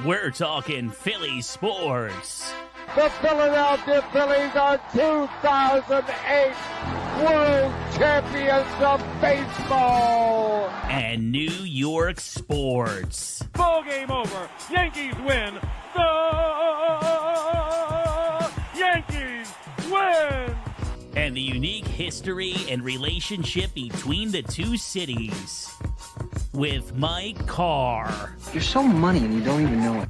We're talking Philly sports. The Philadelphia Phillies are 2008 World Champions of Baseball. And New York sports. Ball game over. Yankees win. The Yankees win. And the unique history and relationship between the two cities. With Mike Carr. You're so money and you don't even know it.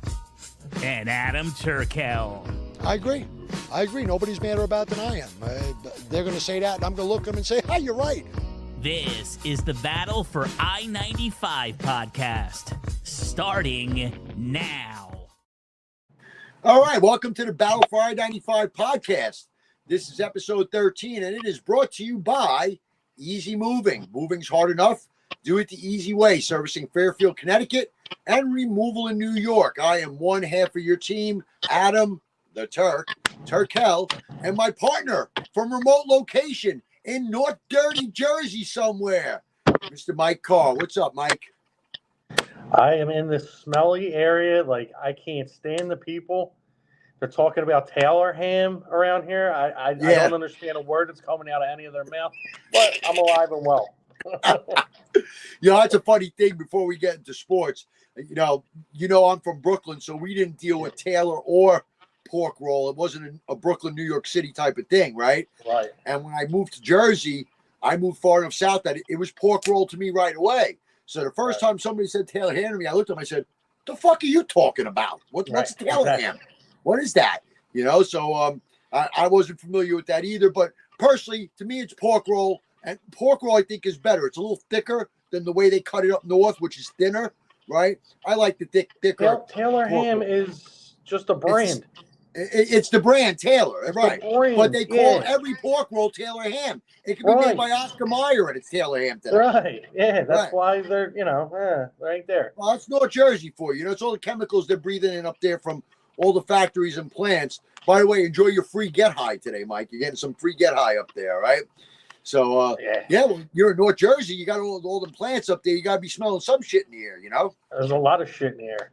And Adam Turkel. I agree. Nobody's madder about than I am. They're going to say that, and I'm going to look at them and say, "Hi, you're right." This is the Battle for I-95 podcast, starting now. All right, welcome to the Battle for I-95 podcast. This is episode 13, and it is brought to you by Easy Moving. Moving's hard enough. Do it the easy way, servicing Fairfield, Connecticut, and removal in New York. I am one half of your team, Adam, the Turkel, and my partner from remote location in North Dirty Jersey somewhere, Mr. Mike Carr. What's up, Mike? I am in this smelly area. Like, I can't stand the people. They're talking about Taylor ham around here. I don't understand a word that's coming out of any of their mouth, but I'm alive and well. That's a funny thing before we get into sports. You know, I'm from Brooklyn, so we didn't deal with Taylor or pork roll. It wasn't a Brooklyn, New York City type of thing, right? Right. And when I moved to Jersey, I moved far enough south that it was pork roll to me right away. So the first time somebody said Taylor ham to me, I looked at them, I said, "The fuck are you talking about? What's Taylor ham? What is that?" So I wasn't familiar with that either. But personally, to me, it's pork roll. And pork roll, I think, is better. It's a little thicker than the way they cut it up north, which is thinner, right? I like the thicker. Taylor ham is just a brand. It's the brand Taylor, right? But they call every pork roll Taylor ham. It can be made by Oscar Mayer, and it's Taylor ham today. Right. Yeah, that's why they're, right there. Well, that's North Jersey for you. It's all the chemicals they're breathing in up there from all the factories and plants. By the way, enjoy your free Get High today, Mike. You're getting some free Get High up there, right? So, well, you're in North Jersey. You got all the plants up there. You got to be smelling some shit in the air, There's a lot of shit in the air.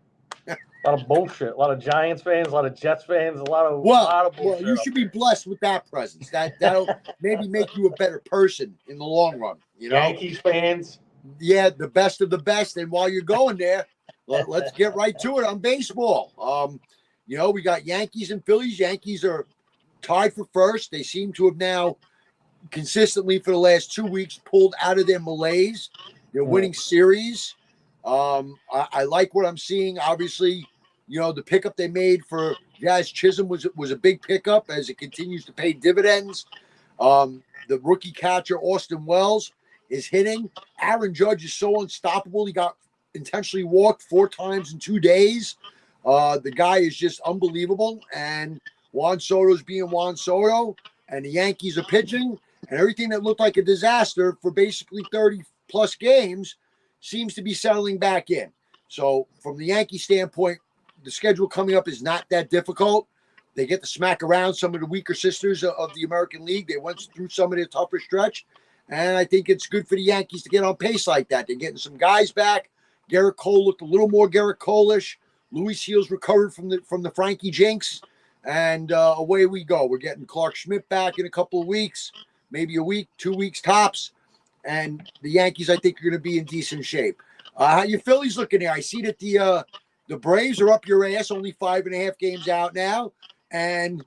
A lot of bullshit. A lot of Giants fans, a lot of Jets fans, a lot of bullshit. Well, you should be blessed with that presence. That'll maybe make you a better person in the long run, Yankees fans. Yeah, the best of the best. And while you're going there, let's get right to it on baseball. We got Yankees and Phillies. Yankees are tied for first. They seem to have now consistently for the last 2 weeks pulled out of their malaise. They're winning series. I like what I'm seeing. Obviously, the pickup they made for Jazz Chisholm was a big pickup as it continues to pay dividends. The rookie catcher Austin Wells is hitting. Aaron Judge is so unstoppable. He got intentionally walked 4 times in 2 days. The guy is just unbelievable. And Juan Soto's being Juan Soto, and the Yankees are pitching. And everything that looked like a disaster for basically 30-plus games seems to be settling back in. So from the Yankee standpoint, the schedule coming up is not that difficult. They get to smack around some of the weaker sisters of the American League. They went through some of their tougher stretch. And I think it's good for the Yankees to get on pace like that. They're getting some guys back. Garrett Cole looked a little more Garrett Cole-ish. Louis Seals recovered from the Frankie Jinx. And away we go. We're getting Clark Schmidt back in a couple of weeks. Maybe a week, 2 weeks tops. And the Yankees, I think, are going to be in decent shape. How your Phillies looking there? I see that the Braves are up your ass, only 5.5 games out now. And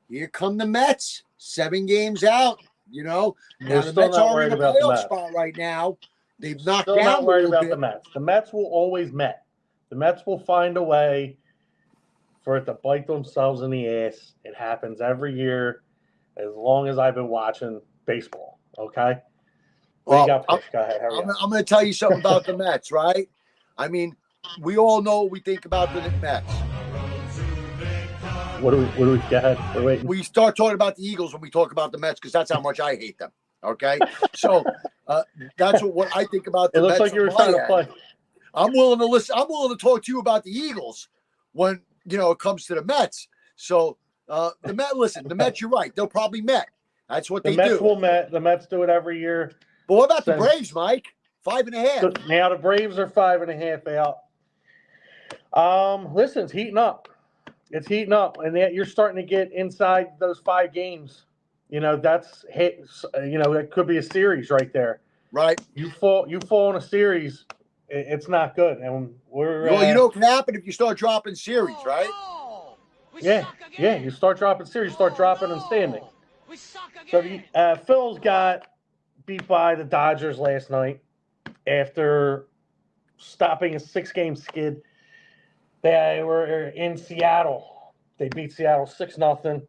here come the Mets, 7 games out. Now the Mets are in a playoff spot right now. They've knocked down not worried a little about bit. the Mets. The Mets will always Met. The Mets will find a way for it to bite themselves in the ass. It happens every year. As long as I've been watching baseball, okay? Well, Go ahead. I'm going to tell you something about the Mets, right? I mean, we all know what we think about the Mets. What do we go ahead? We're waiting. We start talking about the Eagles when we talk about the Mets because that's how much I hate them, okay? So that's what I think about the Mets. It looks like you were trying to play. I'm willing to listen. I'm willing to talk to you about the Eagles when, it comes to the Mets. So, the Mets, you're right. They'll probably Met. That's what they do. The Mets will Met. The Mets do it every year. But what about the Braves, Mike? 5.5. Now the Braves are 5.5 out. Listen, it's heating up. It's heating up, and you're starting to get inside those 5 games. That's hit. It could be a series right there. Right. You fall in a series, it's not good, and we're. Well, you know what can happen if you start dropping series, right? Yeah. You start dropping series, you start dropping in standing. So the Phils got beat by the Dodgers last night after stopping a 6-game skid. They were in Seattle. They beat Seattle 6-0.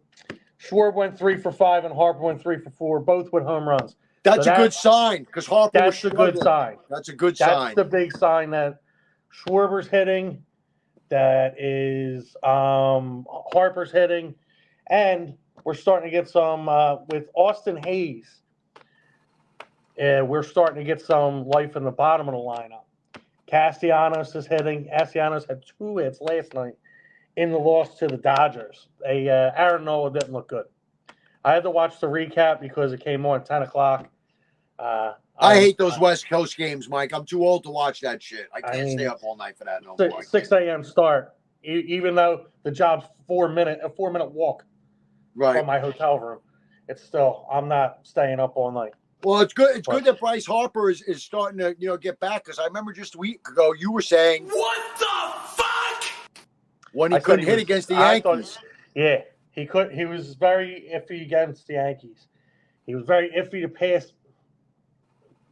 Schwarber went 3 for 5 and Harper went 3 for 4, both with home runs. That's a good sign because Harper was That's a good sign. That's a good sign. That's the big sign that Schwarber's hitting, that is Harper's hitting, and we're starting to get some with Austin Hayes. We're starting to get some life in the bottom of the lineup. Castellanos is hitting. Castellanos had 2 hits last night in the loss to the Dodgers. Aaron Nola didn't look good. I had to watch the recap because it came on at 10 o'clock. I hate those West Coast games, Mike. I'm too old to watch that shit. I can't stay up all night for that no more. 6 a.m. start, even though the job's a 4-minute walk from my hotel room. It's still, I'm not staying up all night. Well, it's good. It's good that Bryce Harper is starting to get back, because I remember just a week ago you were saying, "What the fuck?" when he couldn't hit against the Yankees. He could. He was very iffy against the Yankees. He was very iffy the past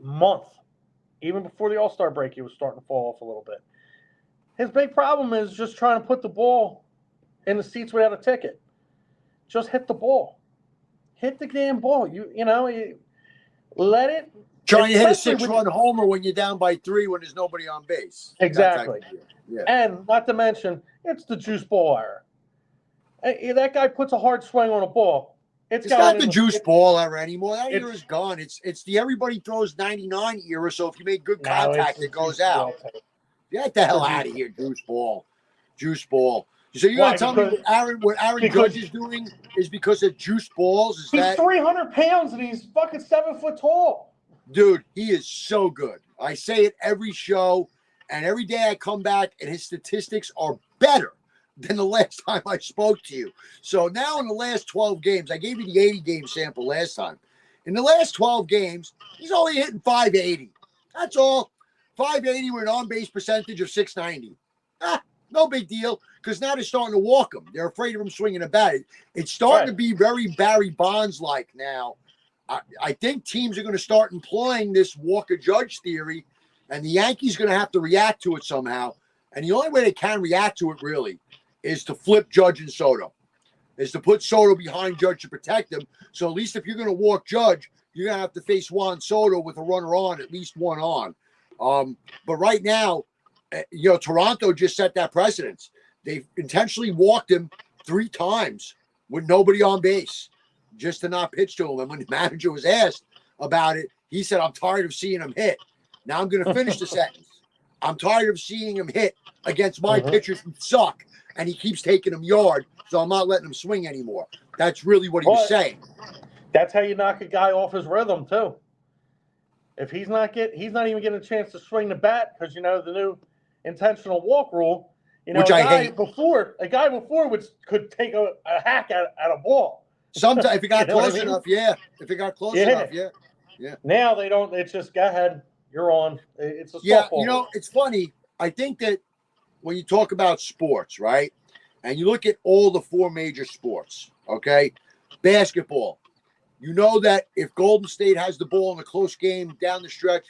month, even before the All-Star break. He was starting to fall off a little bit. His big problem is just trying to put the ball in the seats without a ticket. Just hit the ball. Hit the damn ball. Let it. Trying to hit a 6-run homer when you're down by 3 when there's nobody on base. Exactly. Yeah. And not to mention, it's the juice ball era. That guy puts a hard swing on a ball. It's not the juice ball era anymore. That era is gone. It's the everybody throws 99 era. So if you make good contact, it goes out. Get the hell out of here, juice ball. Juice ball. So you're going to tell me what Aaron Judge is doing is because of juice balls? He's 300 pounds and he's fucking 7 foot tall. Dude, he is so good. I say it every show, and every day I come back, and his statistics are better than the last time I spoke to you. So now in the last 12 games, I gave you the 80-game sample last time. In the last 12 games, he's only hitting 580. That's all. 580 with an on-base percentage of 690. No big deal, because now they're starting to walk him. They're afraid of him swinging a bat. It's starting to be very Barry Bonds-like now. I think teams are going to start employing this Walker-Judge theory, and the Yankees are going to have to react to it somehow. And the only way they can react to it, really, is to flip Judge and Soto, is to put Soto behind Judge to protect him. So at least if you're going to walk Judge, you're going to have to face Juan Soto with a runner on, at least one on. But right now, Toronto just set that precedence. They intentionally walked him 3 times with nobody on base just to not pitch to him. And when the manager was asked about it, he said, "I'm tired of seeing him hit." Now I'm going to finish the sentence. "I'm tired of seeing him hit against my pitchers who suck, and he keeps taking them yard, so I'm not letting him swing anymore." That's really what he was saying. That's how you knock a guy off his rhythm, too. If he's not even getting a chance to swing the bat because, the new intentional walk rule, which a I guy hate. A guy before could take a hack at a ball. Sometimes if it got close enough, yeah. If it got close enough, yeah. Now they don't. It's just go ahead. You're on. It's a softball. It's funny. I think that when you talk about sports, right, and you look at all the 4 major sports, okay, basketball, you know that if Golden State has the ball in a close game down the stretch,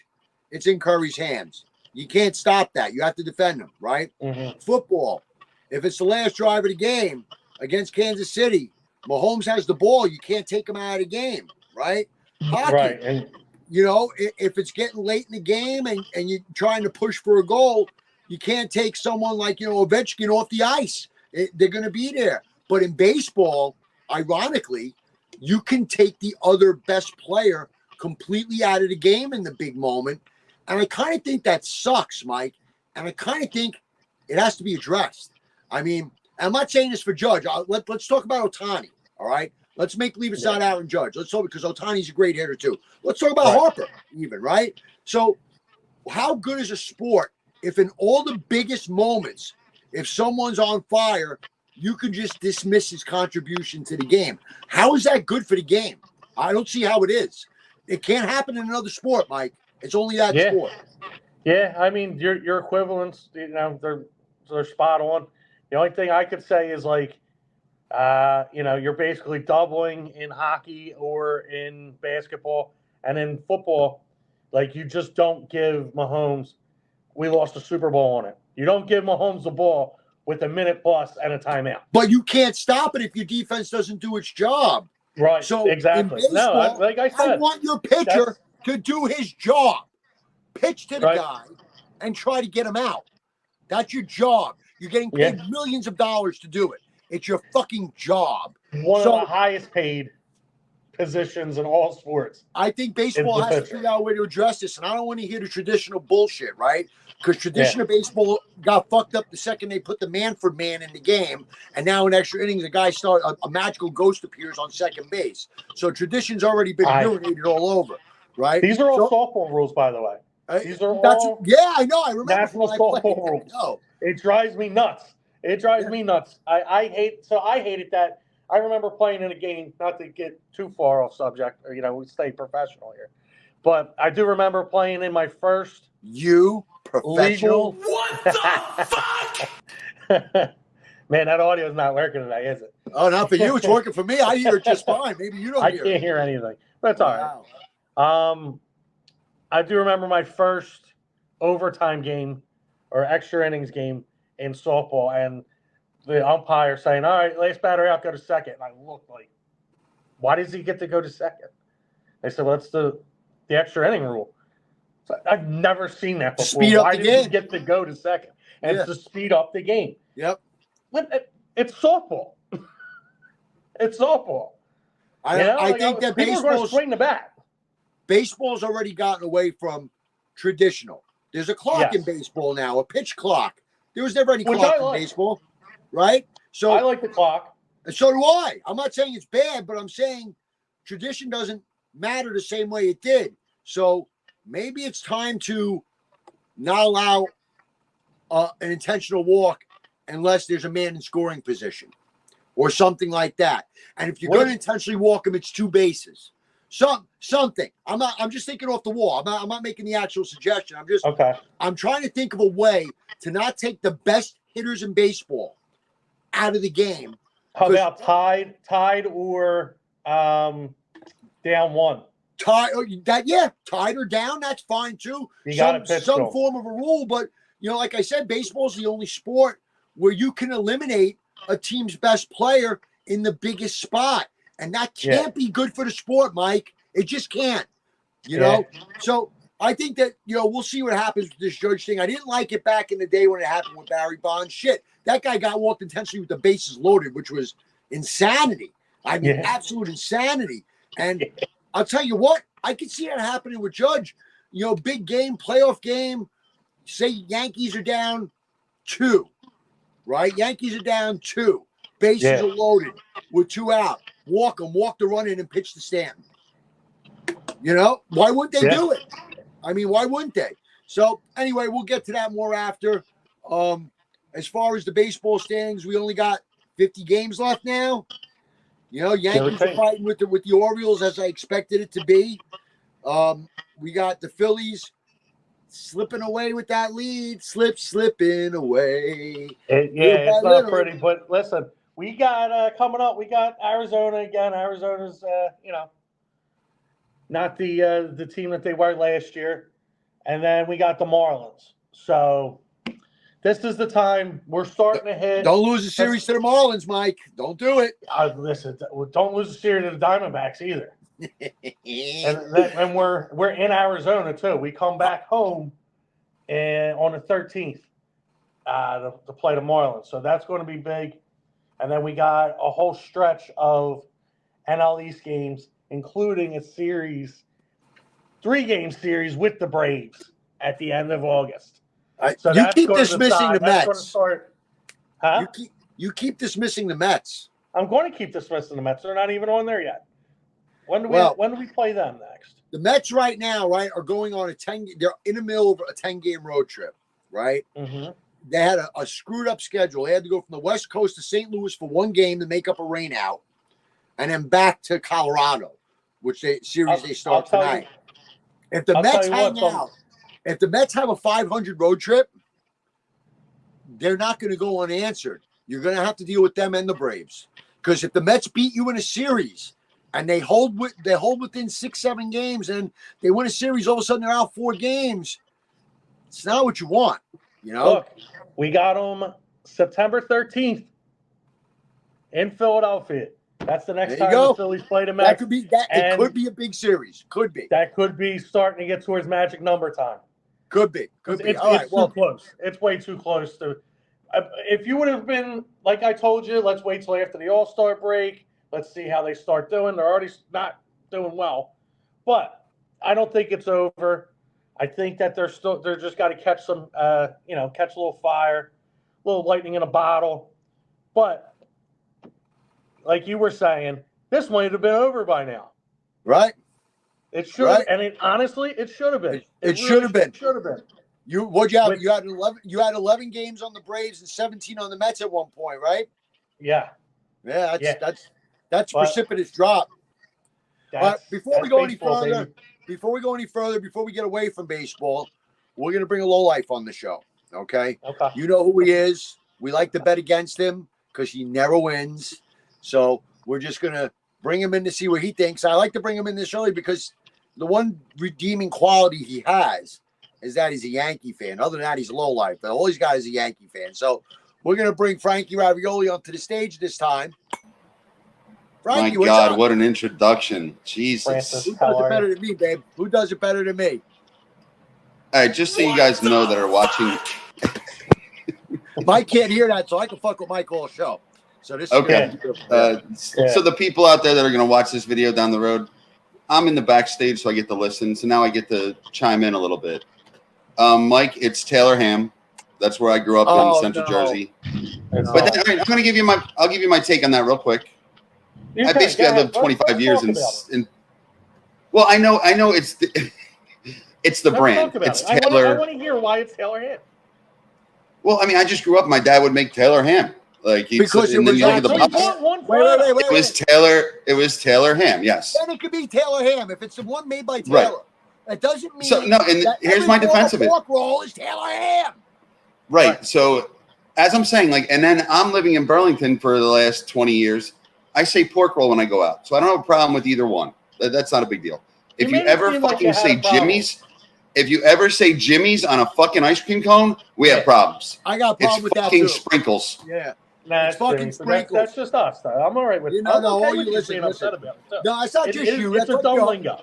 it's in Curry's hands. You can't stop that. You have to defend them, right? Mm-hmm. Football, if it's the last drive of the game against Kansas City, Mahomes has the ball, you can't take him out of the game, right? Hockey, right. And if it's getting late in the game and you're trying to push for a goal, you can't take someone like, Ovechkin off the ice. They're going to be there. But in baseball, ironically, you can take the other best player completely out of the game in the big moment. And I kind of think that sucks, Mike. And I kind of think it has to be addressed. I mean, I'm not saying this for Judge. Let's talk about Ohtani, all right? Let's make believe it's not Aaron Judge. Let's talk, because Ohtani's a great hitter too. Let's talk about Harper even, right? So how good is a sport if in all the biggest moments if someone's on fire, you can just dismiss his contribution to the game. How is that good for the game? I don't see how it is. It can't happen in another sport, Mike. It's only that sport. Yeah, I mean, your equivalents, they're spot on. The only thing I could say is like, you're basically doubling in hockey or in basketball, and in football, like you just don't give Mahomes. We lost a Super Bowl on it. You don't give Mahomes the ball with a minute plus and a timeout. But you can't stop it if your defense doesn't do its job. Right. So exactly. In baseball, like I said, I want your pitcher to do his job. Pitch to the guy and try to get him out. That's your job. You're getting paid millions of dollars to do it. It's your fucking job. One of the highest paid positions in all sports. I think baseball has to figure out a way to address this, and I don't want to hear the traditional bullshit, right? Because traditional baseball got fucked up the second they put the Manfred man in the game, and now in extra innings, a magical ghost appears on second base. So tradition's already been urinated all over, right? These are all softball rules, by the way. These are all I know. I remember national softball rules. It drives me nuts. I hated that. I remember playing in a game, not to get too far off subject, we stay professional here. But I do remember playing in my first professional. What the fuck? Man, that audio is not working today, is it? Oh, not for you. It's working for me. I hear it just fine. Maybe you don't hear it. I can't hear anything. But it's all right. I do remember my first overtime game or extra innings game in softball, and the umpire saying, all right, last batter out, go to second. And I looked like, why does he get to go to second? They said, well, that's the extra inning rule. So I've never seen that before. Speed up why the did game. he get to go to second? And to speed up the game. Yep. It's softball. It's softball. I think that people are going to swing the bat. Baseball's already gotten away from traditional. There's a clock in baseball now, a pitch clock. There was never any clock in baseball, right? So I like the clock. And so do I. I'm not saying it's bad, but I'm saying tradition doesn't matter the same way it did. So maybe it's time to not allow an intentional walk unless there's a man in scoring position or something like that. And if you're going to intentionally walk him, it's two bases. Something. I'm just thinking off the wall. I'm not making the actual suggestion. I'm trying to think of a way to not take the best hitters in baseball out of the game. How about tied or down one? Tied or down, that's fine too. Some form of a rule, but like I said, baseball is the only sport where you can eliminate a team's best player in the biggest spot. And that can't be good for the sport, Mike. It just can't. You know? So I think that, we'll see what happens with this Judge thing. I didn't like it back in the day when it happened with Barry Bonds. Shit, that guy got walked intentionally with the bases loaded, which was insanity. I mean, absolute insanity. And I'll tell you what, I could see that happening with Judge. Big game, playoff game. Say Yankees are down 2, right? Yankees are down 2. Bases are loaded with 2 out. Walk the run in and pitch the Stanton. Why wouldn't they do it? I mean, why wouldn't they? So anyway, we'll get to that more after. As far as the baseball standings, we only got 50 games left now. Yankees are fighting with the Orioles as I expected it to be. We got the Phillies slipping away with that lead. Slipping away. It's not pretty, but listen. We got coming up. We got Arizona again. Arizona's, not the team that they were last year, and then we got the Marlins. So this is the time we're starting to hit. Don't lose the series to the Marlins, Mike. Don't do it. Listen, don't lose the series to the Diamondbacks either. and we're in Arizona too. We come back home and on the 13th to play the Marlins. So that's going to be big. And then we got a whole stretch of NL East games, including a 3-game series with the Braves at the end of August. So you keep dismissing the Mets. Huh? You keep dismissing the Mets. I'm going to keep dismissing the Mets. They're not even on there yet. When do we play them next? The Mets right now, are going on they're in the middle of a 10-game road trip, right? Mm-hmm. they had a screwed up schedule. They had to go from the West Coast to St. Louis for one game to make up a rain out, and then back to Colorado, which they start tonight. If the Mets hang out, if the Mets have a 500 road trip, they're not going to go unanswered. You're going to have to deal with them and the Braves, because if the Mets beat you in a series and they hold within 6-7 games and they win a series, all of a sudden they're out 4 games. It's not what you want, you know. Look, we got them September 13th in Philadelphia. That's the next time the Phillies play the Mets. It could be a big series. Could be. That could be starting to get towards magic number time. Could be. It's too close. It's way too close to. If you would have been like I told you, let's wait till after the All-Star break. Let's see how they start doing. They're already not doing well, but I don't think it's over. I think that they're just got to catch some, catch a little fire, a little lightning in a bottle. But like you were saying, this might have been over by now. Right. It should have, and honestly, it should have been. It should have been. Should have been. You had 11 games on the Braves and 17 on the Mets at one point, right? Yeah. Yeah, that's precipitous drop. But before we go any further, before we get away from baseball, we're gonna bring a lowlife on the show. Okay. You know who he is. We like to bet against him because he never wins. So we're just gonna bring him in to see what he thinks. I like to bring him in this early because the one redeeming quality he has is that he's a Yankee fan. Other than that, he's a lowlife. But all he's got is a Yankee fan. So we're gonna bring Frankie Ravioli onto the stage this time. Frankie, my God, what an introduction. Jesus. Francis, who does it better than me, babe? Who does it better than me? All right, just so you guys know that are watching. Mike can't hear that, so I can fuck with Mike all show. So this okay. So the people out there that are going to watch this video down the road, I'm in the backstage, so I get to listen. So now I get to chime in a little bit. Mike, it's Taylor Ham. That's where I grew up in Central Jersey. But then, I'm going to give you I'll give you my take on that real quick. I basically lived 25 years in. Well, I know it's the brand. It's Taylor. I want to hear why it's Taylor Ham. Well, I mean, I just grew up. My dad would make Taylor Ham. Because it was Taylor Ham. Yes. Then it could be Taylor Ham if it's the one made by Taylor. Right. It doesn't mean. So no, and here's my defense of it. Pork roll is Taylor Ham. Right. So, as I'm saying, and then I'm living in Burlington for the last 20 years. I say pork roll when I go out, so I don't have a problem with either one. That's not a big deal. If you ever fucking say Jimmy's, if you ever say Jimmy's on a fucking ice cream cone, we have problems. I got a problem with that too. It's fucking sprinkles. Yeah. Nah, it's fucking sprinkles. That's just us, though. I'm all right with it. No, it's not just you. It's a dumb lingo.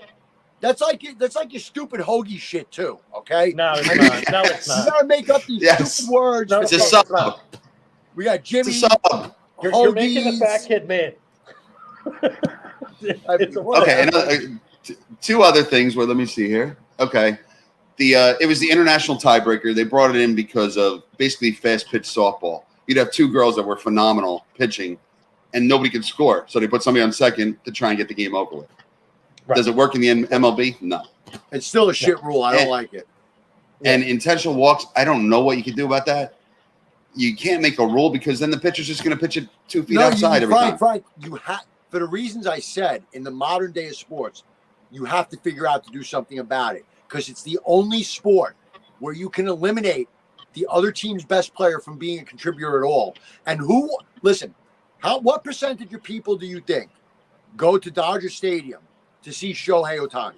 That's like your stupid hoagie shit too. Okay. No, it's not. No, it's not. You gotta make up these stupid words. It's a sub. We got Jimmy. It's a sub. You're making the fat kid mad. Okay, two other things. Let me see here. Okay, it was the international tiebreaker. They brought it in because of basically fast pitch softball. You'd have two girls that were phenomenal pitching, and nobody could score. So they put somebody on second to try and get the game over with. Right. Does it work in the MLB? No. It's still a shit rule. I don't like it. And intentional walks, I don't know what you can do about that. You can't make a rule because then the pitcher's just going to pitch it 2 feet outside every time. Frank, for the reasons I said, in the modern day of sports, you have to figure out to do something about it because it's the only sport where you can eliminate the other team's best player from being a contributor at all. And what percentage of people do you think go to Dodger Stadium to see Shohei Ohtani?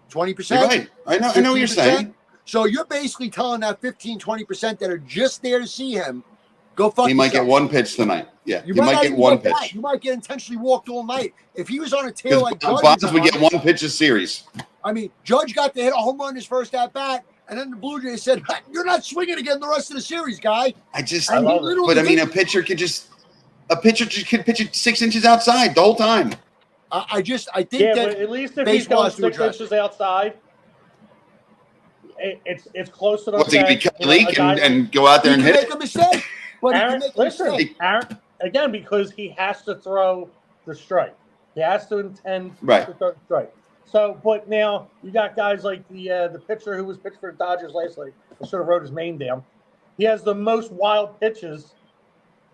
20%? Right. I know what you're saying. So you're basically telling that 15-20% that are just there to see him, go fuck He might get one pitch tonight. Yeah, he might get one pitch. You might get intentionally walked all night. If he was on a tail like Judge, Bonds would get one pitch a series. I mean, Judge got to hit a home run his first at bat, and then the Blue Jays said, "You're not swinging again the rest of the series, guy." A pitcher could pitch it 6 inches outside the whole time. I think that but at least if he's going 6 inches outside. It's close enough. What's he be leak and go out there and hit it? Make a mistake. But Aaron, Aaron, again, because he has to throw the strike. He has to intend to throw the strike. So, but now you got guys like the pitcher who was pitched for the Dodgers last night. I should have wrote his name down. he has the most wild pitches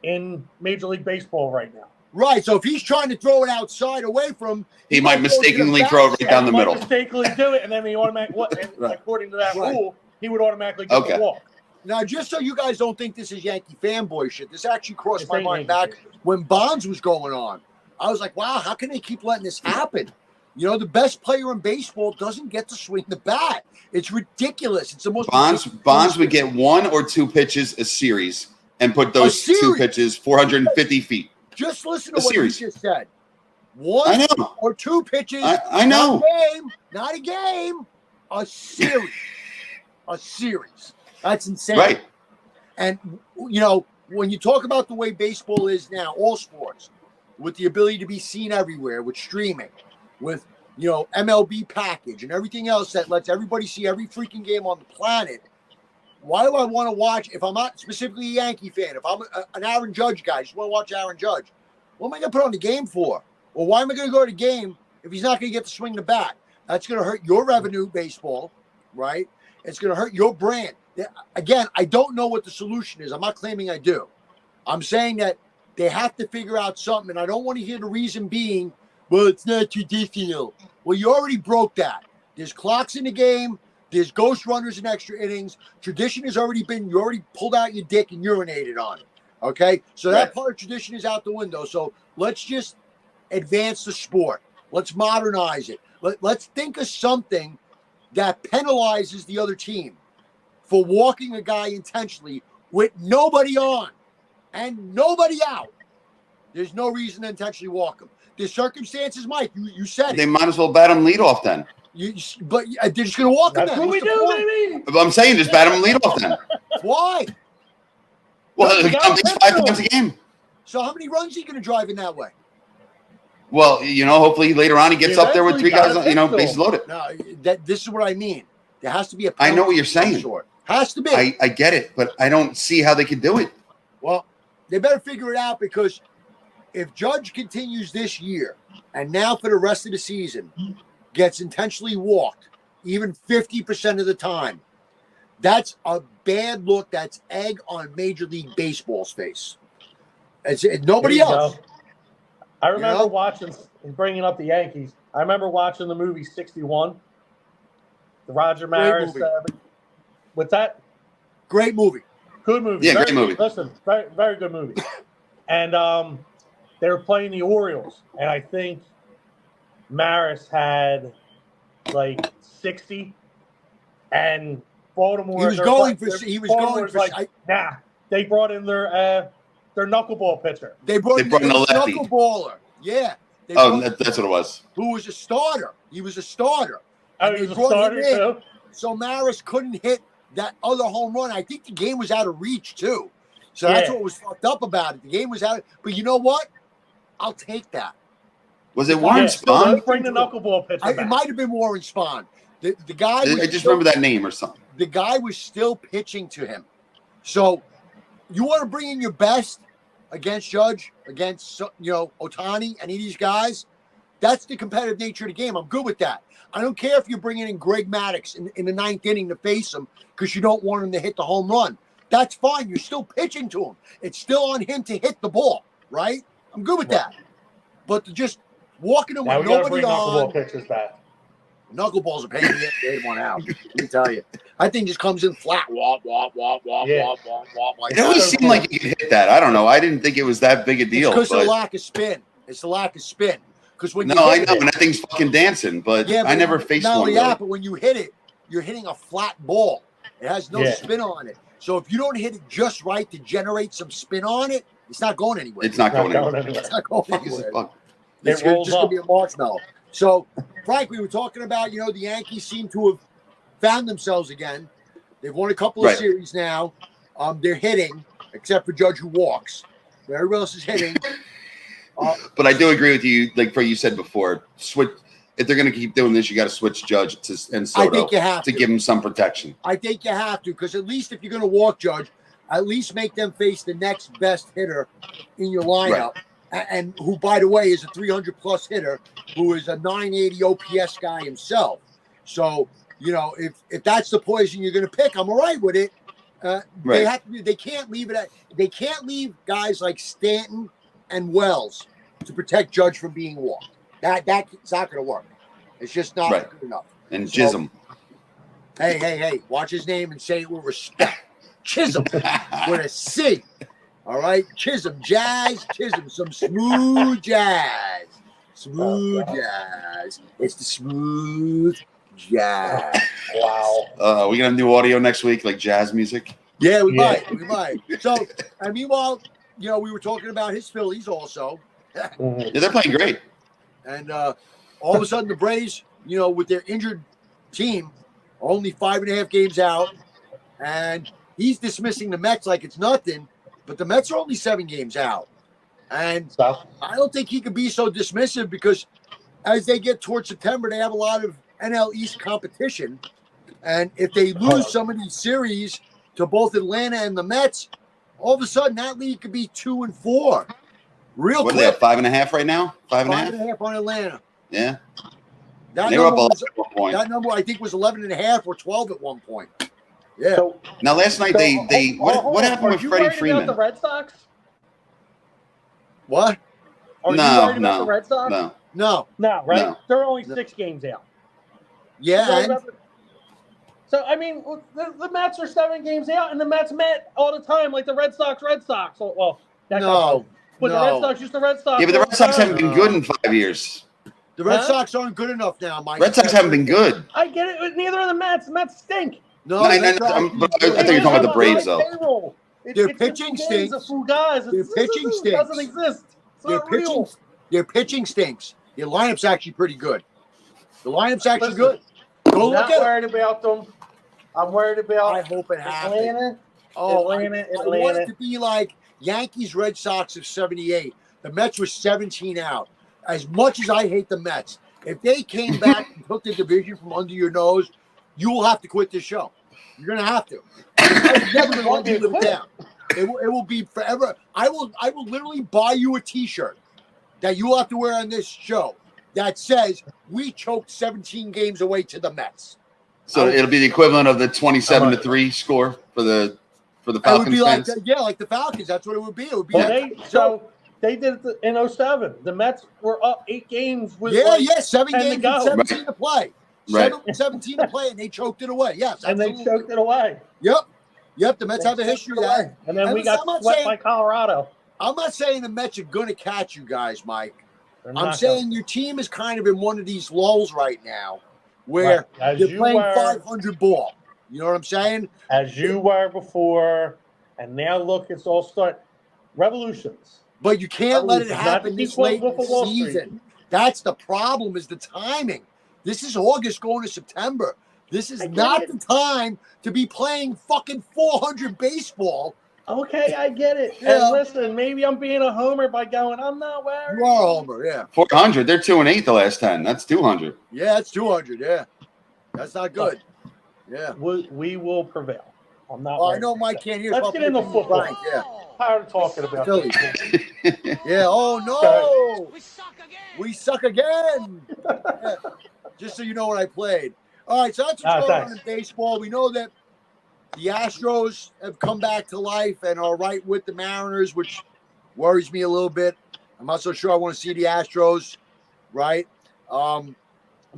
in Major League Baseball right now. Right. So if he's trying to throw it outside away from, he might mistakenly throw it right down the middle. Mistakenly do it, and then he according to that rule, he would automatically get the walk. Now, just so you guys don't think this is Yankee fanboy shit, this actually crossed my mind back when Bonds was going on. I was like, wow, how can they keep letting this happen? You know, the best player in baseball doesn't get to swing the bat. It's ridiculous. It's the most Bonds would get 1 or 2 pitches a series and put those 2 pitches 450 feet. Just listen to what you just said. 1 I know. or 2 pitches. I know. Not a game. A series. A series. That's insane. Right. And, you know, when you talk about the way baseball is now, all sports, with the ability to be seen everywhere, with streaming, with, you know, MLB package and everything else that lets everybody see every freaking game on the planet, why do I want to watch, if I'm not specifically a Yankee fan, if I'm an Aaron Judge guy, just want to watch Aaron Judge, what am I going to put on the game for? Or why am I going to go to the game if he's not going to get to swing the bat? That's going to hurt your revenue, baseball, right? It's going to hurt your brand. Again, I don't know what the solution is. I'm not claiming I do. I'm saying that they have to figure out something, and I don't want to hear the reason being, well, it's not traditional. Well, you already broke that. There's clocks in the game. There's ghost runners and extra innings. Tradition has already been, you already pulled out your dick and urinated on it. Okay? So that part of tradition is out the window. So let's just advance the sport. Let's modernize it. Let's think of something that penalizes the other team for walking a guy intentionally with nobody on and nobody out. There's no reason to intentionally walk him. The circumstances, Mike, you said it. They might as well bat him leadoff then. But they're just going to walk him. That's what we do, baby. I'm saying just bat him leadoff then. Why? Well, he comes 5 times a game. So how many runs are you going to drive in that way? Well, you know, hopefully later on he gets up there with 3 guys, you know, bases loaded. No, this is what I mean. There has to be a I know what you're saying. Has to be. I get it, but I don't see how they could do it. Well, they better figure it out, because if Judge continues this year and now for the rest of the season gets intentionally walked even 50% of the time, that's a bad look. That's egg on Major League Baseball's face. It's nobody else. I remember watching, bringing up the Yankees, I remember watching the movie 61, the Roger Maris. What's that? Great movie. Good movie. Yeah, great movie. Listen, very, very good movie. And they were playing the Orioles, and I think Maris had like 60, and Baltimore. He was going for. Nah, they brought in their knuckleball pitcher. They brought in a knuckleballer. Yeah. That's what it was. Who was a starter? He was a starter. Oh, he was a starter too. So Maris couldn't hit that other home run. I think the game was out of reach too. So that's what was fucked up about it. The game was out. But you know what? I'll take that. Was it Warren Spahn? Let's bring the knuckleball pitcher back. It might have been Warren Spahn. The guy. I just remember that name or something. The guy was still pitching to him. So you want to bring in your best against Judge, against Ohtani, any of these guys. That's the competitive nature of the game. I'm good with that. I don't care if you're bringing in Greg Maddux in the 9th inning to face him because you don't want him to hit the home run. That's fine. You're still pitching to him. It's still on him to hit the ball, right? I'm good with that. But to just walking him with nobody on. Knuckleballs are paying to get one out. Let me tell you. That thing just comes in flat. Wop, wop, wop, wop, wop, wop, wop. Like it always seemed like you could hit that. I don't know. I didn't think it was that big a deal. It's because of the lack of spin. It's the lack of spin. Because when I know, and that thing's fucking dancing, but I never faced one. But when you hit it, you're hitting a flat ball. It has no spin on it. So if you don't hit it just right to generate some spin on it, it's not going anywhere. It's not going anywhere. It's not going anywhere. It's just going to be a marshmallow. So, Frank, we were talking about, the Yankees seem to have found themselves again. They've won a couple of series now. They're hitting, except for Judge, who walks. Everybody else is hitting. But I do agree with you, like you said before, switch. If they're going to keep doing this, you got to switch Judge and Soto. I think you have to give him some protection. I think you have to, because at least if you're going to walk Judge, at least make them face the next best hitter in your lineup, and who, by the way, is a 300-plus hitter, who is a 980 OPS guy himself. So, if that's the poison you're going to pick, I'm all right with it. They have to. They can't leave it at. They can't leave guys like Stanton and Wells to protect Judge from being walked. That's not going to work. It's just not good enough. And Chisholm. Hey! Watch his name and say it with respect. Chisholm with a C. All right, Chisholm, jazz, Chisholm, some smooth jazz. Smooth jazz. It's the smooth jazz. Wow. We're gonna have new audio next week, like jazz music. Yeah, we might. So, and meanwhile, we were talking about his Phillies also. Yeah, they're playing great. And all of a sudden, the Braves, with their injured team, are only 5.5 games out, and he's dismissing the Mets like it's nothing. But the Mets are only 7 games out. And I don't think he could be so dismissive because as they get towards September, they have a lot of NL East competition. And if they lose some of these series to both Atlanta and the Mets, all of a sudden that league could be 2-4. Real what quick. Are they at 5.5 right now? 5.5? 5.5 on Atlanta. Yeah. That they were up a number, lot at one point. that number I think was 11.5 or 12 at one point. Yeah. So, now last night what happened with Freddie Freeman? About the Red Sox? What? Are you worried about the Red Sox? No, right? No. They're only 6 games out. Yeah. So, I mean, the Mets are 7 games out, and the Mets met all the time, like the Red Sox. Well, the Red Sox, just the Red Sox. Yeah, but the Red Sox haven't been good in 5 years. The Red Sox aren't good enough now, Mike. Red Sox haven't been good. I get it. Neither are the Mets. The Mets stink. No, I think you're talking about the Braves, though. Their pitching stinks. Their pitching stinks. Doesn't exist. Their pitching stinks. Their lineup's actually pretty good. The lineup's actually good. Go look at it. I'm not worried about them. I'm worried about I hope it happens. Atlanta. I want it to be like Yankees, Red Sox of 78. The Mets were 17 out. As much as I hate the Mets, if they came back and took the division from under your nose, you will have to quit this show. You're going to have to. I'm never going to let you live it down. It will be forever. I will literally buy you a T-shirt that you will have to wear on this show that says we choked 17 games away to the Mets. So it'll be the equivalent of the 27-3 score for the Falcons. It would be fans. like the Falcons. That's what it would be. It would be. They did it in 07. The Mets were up 8 games with 7 games and 17 to play. Right. 17 to play, and they choked it away. Yes, absolutely. And they choked it away. Yep. The Mets have a history of that. And then we got swept by Colorado. I'm not saying the Mets are going to catch you guys, Mike. I'm saying your team is kind of in one of these lulls right now where you're playing 500 ball. You know what I'm saying? As you were before, and now look, it's all start revolutions. But you can't let it happen this late in the season. That's the problem, is the timing. This is August going to September. This is not the time to be playing fucking 400 baseball. Okay, I get it. Yeah. And listen, maybe I'm being a homer by going, I'm not worried. You are a homer, yeah. 400. They're 2-8 the last 10. That's 200. Yeah, that's 200. Yeah, that's not good. Yeah, we will prevail. I'm not. I know Mike can't hear. Let's get into football. Right, yeah. Tired of talking about Philly. Yeah. Oh no. We suck again. Yeah. Just so you know what I played. All right, so that's what's going on in baseball. We know that the Astros have come back to life and are right with the Mariners, which worries me a little bit. I'm not so sure I want to see the Astros, right? The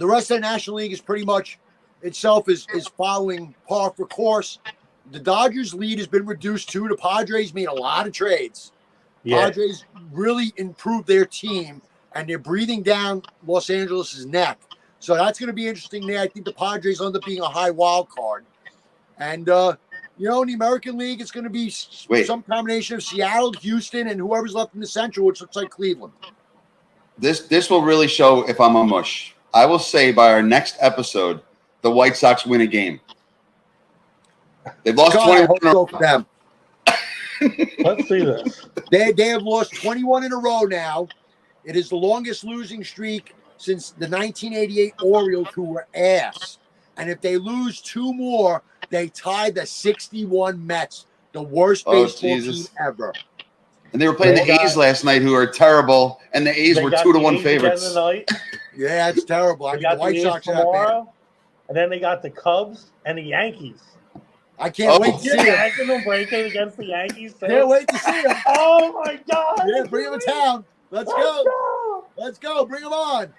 rest of the National League is pretty much itself is following par for course. The Dodgers' lead has been reduced too. The Padres made a lot of trades. Yeah. Padres really improved their team, and they're breathing down Los Angeles' neck. So that's going to be interesting there. I think the Padres end up being a high wild card. And, in the American League, it's going to be some combination of Seattle, Houston, and whoever's left in the Central, which looks like Cleveland. This will really show if I'm a mush. I will say by our next episode, the White Sox win a game. They've lost 21 in a row. For them. Let's see this. They have lost 21 in a row now. It is the longest losing streak since the 1988 Orioles, who were ass. And if they lose 2 more, they tie the 61 Mets, the worst baseball team ever. And they were playing the A's last night, who are terrible, and the A's were 2-1 favorites. Yeah, it's terrible. They got the White Sox tomorrow, and then they got the Cubs and the Yankees. I can't wait to see him. Imagine them breaking against the Yankees. Can't wait to see him. Oh my God! Yeah, bring him to town. Let's go. Let's go. Bring him on.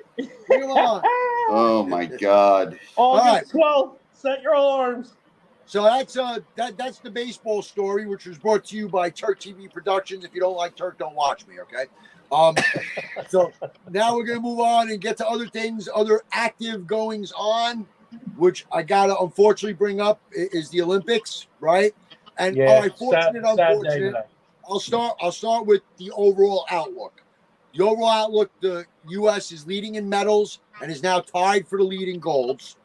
Bring him on. Oh my God! August 12th. Set your alarms. So that's the baseball story, which was brought to you by Turk TV Productions. If you don't like Turk, don't watch me, okay? So now we're gonna move on and get to other things, other active goings on, which I gotta unfortunately bring up is the Olympics, right? And all right, fortunate, unfortunate. I'll start with the overall outlook. The overall outlook: the U.S. is leading in medals and is now tied for the lead in golds.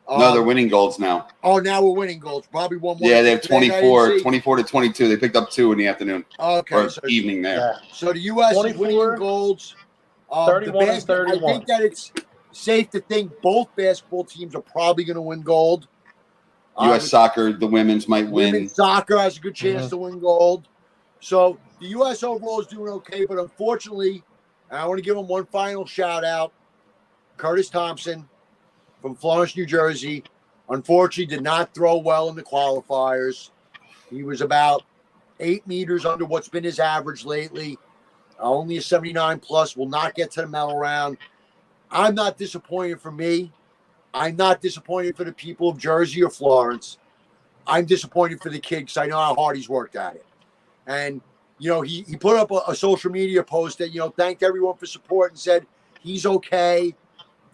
No, they're winning golds now. Oh, now we're winning golds. Probably one more. Yeah, they have 24 to 22. They picked up 2 in the afternoon. Okay, or so evening there. Yeah. So the U.S. is winning in golds. 31 and 31. I think that it's safe to think both basketball teams are probably going to win gold. U.S. soccer, the women's might win. Women's soccer has a good chance to win gold. So the U.S. overall is doing okay, but unfortunately, and I want to give them one final shout out, Curtis Thompson from Florence, New Jersey, unfortunately did not throw well in the qualifiers. He was about 8 meters under what's been his average lately. Only a 79 plus, will not get to the medal round. I'm not disappointed for me. I'm not disappointed for the people of Jersey or Florence. I'm disappointed for the kid because I know how hard he's worked at it. And, you know, he put up a social media post that, you know, thanked everyone for support and said he's okay.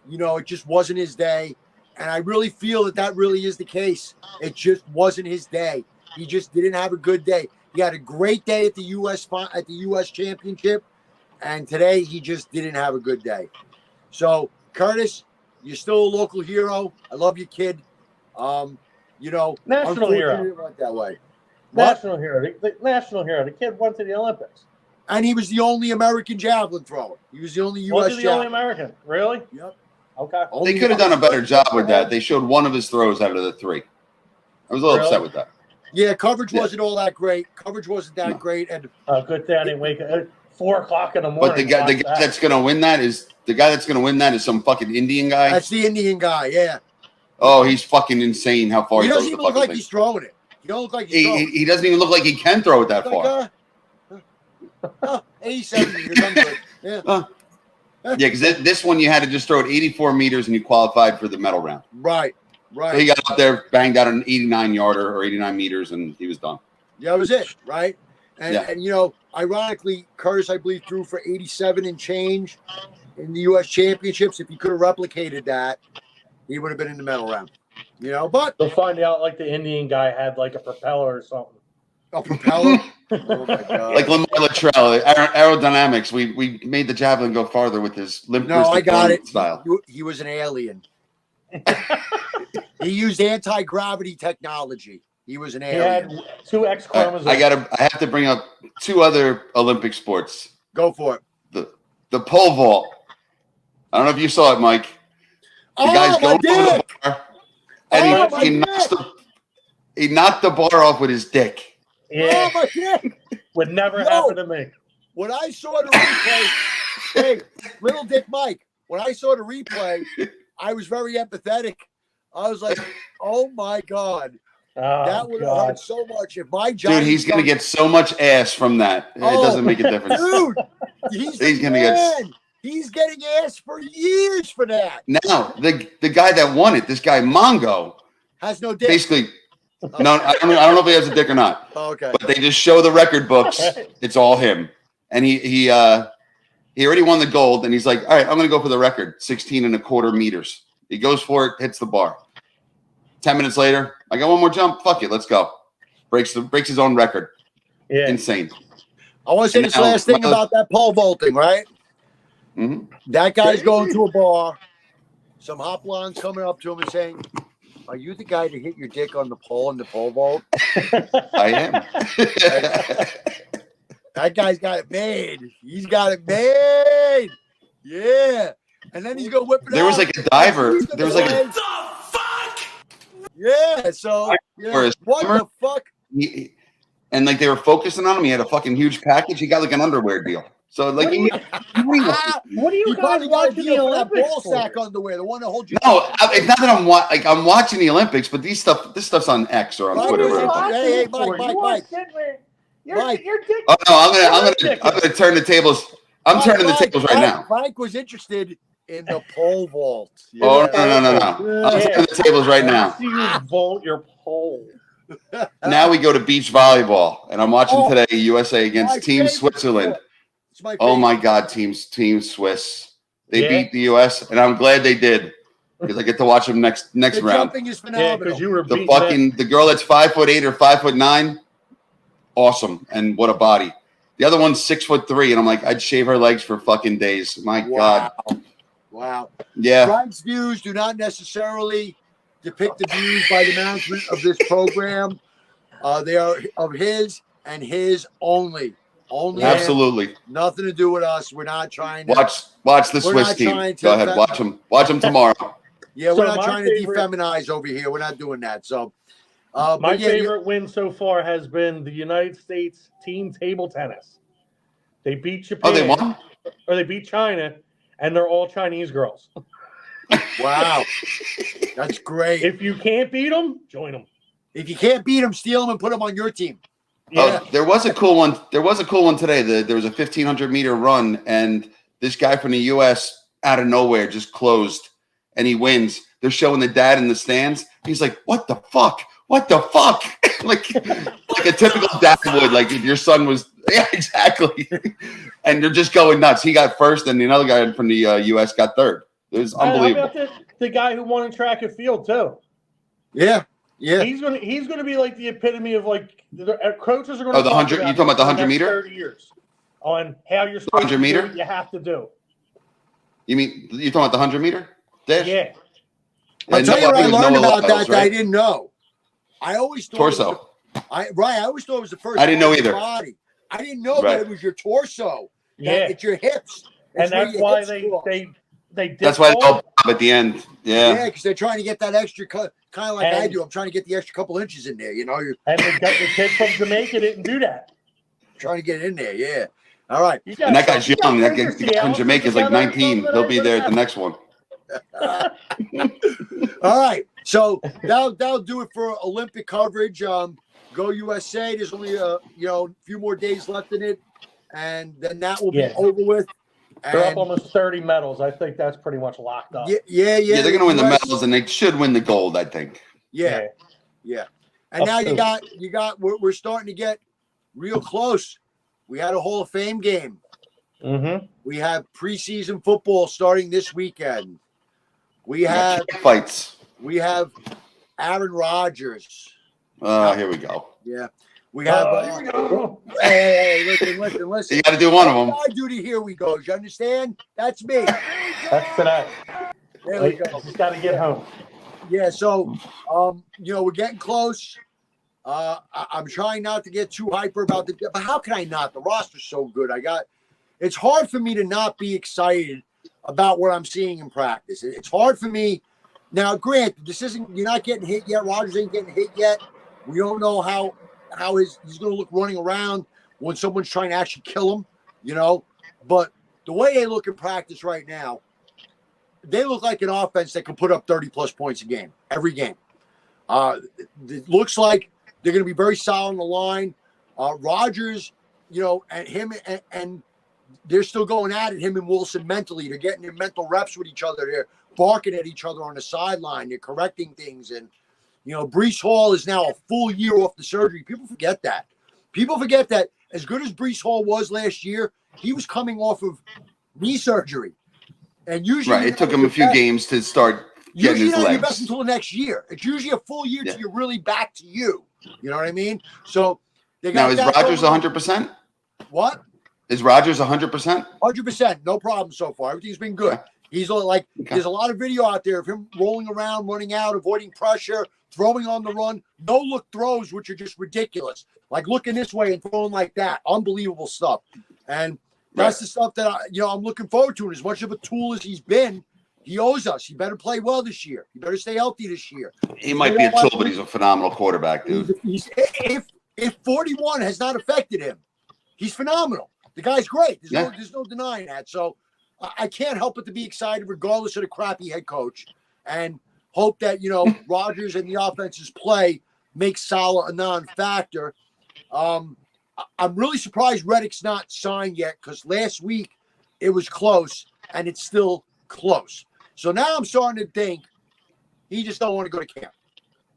You know, it just wasn't his day. And I really feel that really is the case. It just wasn't his day. He just didn't have a good day. He had a great day at the U.S. Championship, and today he just didn't have a good day. So, Curtis, you're still a local hero. I love you, kid. You know, national hero. It went that way. National hero. The national hero. The kid went to the Olympics. And he was the only American javelin thrower. He was the only U.S. Was he the only American? Really? Yep. Okay. They could have done a better job with that. They showed one of his throws out of the 3. I was a little upset with that. Yeah, coverage wasn't all that great. Coverage wasn't that great. And good thing I didn't wake up at 4 o'clock in the morning. But the guy that's going to win that is some fucking Indian guy. That's the Indian guy. Yeah. Oh, he's fucking insane. How far he he doesn't even look like he's throwing it. He don't look like he's throwing it. He doesn't even look like he can throw it that far. 87 meters. I'm good. Yeah. Yeah, because this one you had to just throw it 84 meters and you qualified for the medal round. Right. So he got up there, banged out an 89-yarder or 89 meters, and he was done. Yeah, that was it, right? And you know, ironically, Curtis, I believe, threw for 87 and change in the U.S. Championships. If he could have replicated that, he would have been in the medal round. You know, but they'll find out like the Indian guy had like a propeller or something. A propeller? Oh my God! Like Lamar Latrell, aerodynamics. We made the javelin go farther with his limp No, I got it. Style. He was an alien. He used anti-gravity technology. He was an alien. He had 2 X chromosomes. I have to bring up 2 other Olympic sports. Go for it. The pole vault. I don't know if you saw it, Mike. The guy's going over the bar, and he knocked the bar off with his dick. Yeah. Oh my God. Would never happen to me. When I saw the replay, hey, little Dick Mike, when I saw the replay, I was very empathetic. I was like, oh my God. That would have hurt so much if my job. Dude, he's going to get so much ass from that. It doesn't make a difference. Dude, he's going to get. He's getting ass for years for that. Now, the guy that won it, this guy Mongo, has no dick. Basically, no, I don't know if he has a dick or not. Okay. But they just show the record books. It's all him. And he already won the gold, and he's like, all right, I'm going to go for the record, 16.25 meters. He goes for it, hits the bar. 10 minutes later, I got one more jump. Fuck it, let's go. Breaks his own record. Yeah. Insane. I want to say this last thing about that pole vaulting, right? Mm-hmm. That guy's going to a bar. Some hot blondes coming up to him and saying, are you the guy to hit your dick on the pole in the pole vault? I am. That guy's got it made. He's got it made. Yeah. And then he's going to whip it out. There was like a diver. There was like what the fuck? Yeah. So, what the fuck? And like they were focusing on him. He had a fucking huge package. He got like an underwear deal. So like, What do you He guys probably got a watching the deal for that Olympics ball for? sack underwear, the one that holds you. no, it's not that I'm watching the Olympics, but this stuff's on X or on Right, Twitter. what are you Whatever. watching? Hey, Mike. You're Oh no, I'm gonna turn the tables. I'm turning the tables right now. Frank was interested in the pole vault. Oh Yeah. no! I'm turning the tables right now. See you vault your pole. Now we go to beach volleyball, and I'm watching Oh, today USA against my Team favorite Switzerland. sport. It's my Oh favorite. my God, Team Swiss! They Yeah. beat the US, and I'm glad they did because I get to watch them next The round. jumping is Yeah, phenomenal. because you were The beating the girl that's 5'8" or 5'9", awesome, and what a body. The other one's 6'3", and I'm like, I'd shave her legs for fucking days. My God, Wow. yeah. Frank's views do not necessarily depict the views by the management of this program. They are of his and his only. Only him. Absolutely. Nothing to do with us. We're not trying to Watch the we're Swiss not team. trying to Go ahead, watch them tomorrow. Yeah, So we're not my trying favorite- to defeminize over here. We're not doing that. So My favorite win so far has been the United States team table tennis. They beat Japan. Oh, they won? Or they beat China, and they're all Chinese girls. Wow. That's great. If you can't beat them, join them. If you can't beat them, steal them and put them on your team. Yeah. Oh, there was a cool one. There was a cool one today. There was a 1,500-meter run, and this guy from the U.S. out of nowhere just closed, and he wins. They're showing the dad in the stands. He's like, "What the fuck? What the fuck?" like a typical dad would. Like if your son was, yeah, exactly. And they're just going nuts. He got first, and another guy from the U.S. got third. It was unbelievable. How about the guy who won in track and field too? Yeah. He's gonna be like the epitome of like the coaches are gonna. Oh, the 100. You talking about the 100-meter? 30 years on how you're supposed 100 to meter? do what you have to do. You mean you talking about the 100-meter? Yeah. I'll tell you what I learned about that right? I didn't know. I always thought Torso. I always thought it was the first. I didn't know part of your either. Body. I didn't know Right. that it was your torso. Yeah. It's your hips. And where that's your why hips they cross. did That's why they all- all at the end. Yeah. because they're trying to get that extra cut, kind of like I And- do. I'm trying to get the extra couple inches in there. You know, you're And the kid from Jamaica didn't do that. trying to get it in there. Yeah. All right. You got And that guy's you got young. That Fraser guy from Seattle, Jamaica is like together, 19. something He'll be like there at the that. next one. All right. So that'll do it for Olympic coverage. Go USA. There's only a few more days left in it, and then that will be Yeah. over with. They're up And almost 30 medals. I think that's pretty much locked up. yeah. Yeah, they're going to win the US medals, and they should win the gold, I think. Yeah. And Up now to. you got we're starting to get real close. We had a Hall of Fame game. Mm-hmm. We have preseason football starting this weekend. We We got have track fights. Aaron Rodgers. Here we go. Yeah. We have Here we go. hey, listen. You got to do one of them. I do the here we go. You understand? That's me. That's tonight. There we Wait, go. just got to get home. Yeah, so we're getting close. I'm trying not to get too hyper about but how can I not? The roster's so good. It's hard for me to not be excited about what I'm seeing in practice. It's hard for me. Now, granted, you're not getting hit yet. Rodgers ain't getting hit yet. We don't know how he's going to look running around when someone's trying to actually kill him, But the way they look in practice right now, they look like an offense that can put up 30-plus points a game, every game. It looks like they're going to be very solid on the line. Rodgers, and him, and they're still going at it, him and Wilson mentally. They're getting their mental reps with each other. They're barking at each other on the sideline. They're correcting things. And, Breece Hall is now a full year off the surgery. People forget that. As good as Breece Hall was last year, he was coming off of knee surgery. And usually, Right. It took him a few games to start getting his not your best legs. until the next year. It's usually a full year till you're really back to you. You know what I mean? So they got Now, is that Rodgers going on. 100%? What? Is Rodgers 100%? 100%. No problem so far. Everything's been good. He's like, Okay. There's a lot of video out there of him rolling around, running out, avoiding pressure, throwing on the run, no look throws, which are just ridiculous. Like looking this way and throwing like that. Unbelievable stuff. And that's the stuff that I'm looking forward to. And as much of a tool as he's been, he owes us. He better play well this year. He better stay healthy this year. He might be a tool, but he's a phenomenal quarterback, dude. If 41 has not affected him, he's phenomenal. The guy's great. There's no denying that. So I can't help but to be excited, regardless of the crappy head coach, and hope that Rodgers and the offense's play makes Salah a non-factor. I'm really surprised Reddick's not signed yet, because last week it was close and it's still close. So now I'm starting to think he just don't want to go to camp.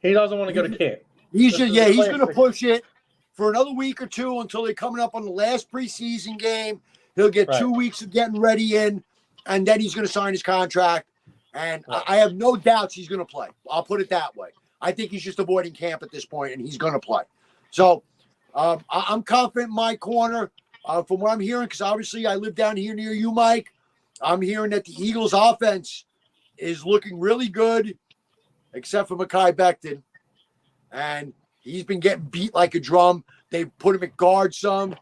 He doesn't want to go to camp. He's going to push it for another week or two until they're coming up on the last preseason game. He'll get 2 weeks of getting ready in, and then he's going to sign his contract. And I have no doubts he's going to play. I'll put it that way. I think he's just avoiding camp at this point, and he's going to play. So I'm confident in my corner from what I'm hearing, because obviously I live down here near you, Mike. I'm hearing that the Eagles' offense is looking really good, except for Mekhi Becton. And he's been getting beat like a drum. They put him at guard some.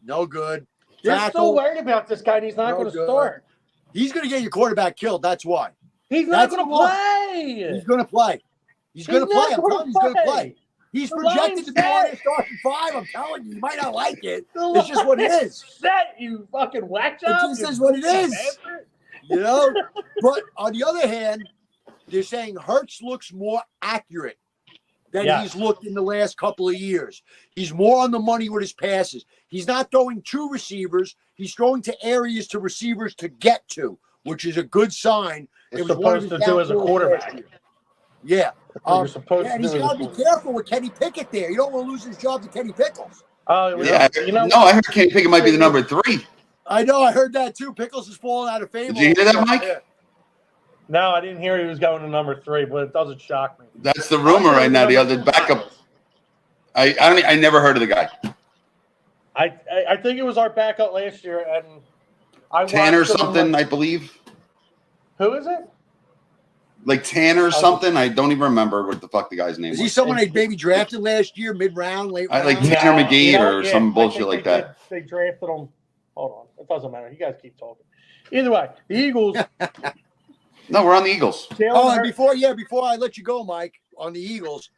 No good. You're still worried about this guy, and he's not going to start. He's going to get your quarterback killed. That's why. He's not going to play. He's going to play. He's going to play. I'm telling you, he's going to play. He's projected to be on his starting five. I'm telling you, you might not like it. It's just what it is. Set, you fucking whack job. It just is what it is. But on the other hand, they're saying Hurts looks more accurate than he's looked in the last couple of years. He's more on the money with his passes. He's not throwing to receivers. He's throwing to areas to receivers to get to, which is a good sign. It's supposed to do as a quarterback. Yeah. You're supposed to and he's got to be careful with Kenny Pickett there. You don't want to lose his job to Kenny Pickles. Oh, yeah. I heard Kenny Pickett might be the number 3. I know. I heard that too. Pickles is falling out of favor. Did you hear that, Mike? Yeah. No, I didn't hear he was going to number 3, but it doesn't shock me. That's the rumor right now. The other backup. I never heard of the guy. I think it was our backup last year, and Tanner something, I believe. Who is it? Like Tanner something. I don't even remember what the fuck the guy's name was. Is he someone they maybe drafted last year, mid-round, late round? Like Tanner McGee or some bullshit like that. They drafted him. Hold on. It doesn't matter. You guys keep talking. Either way, the Eagles. No, we're on the Eagles. And before I let you go, Mike, on the Eagles,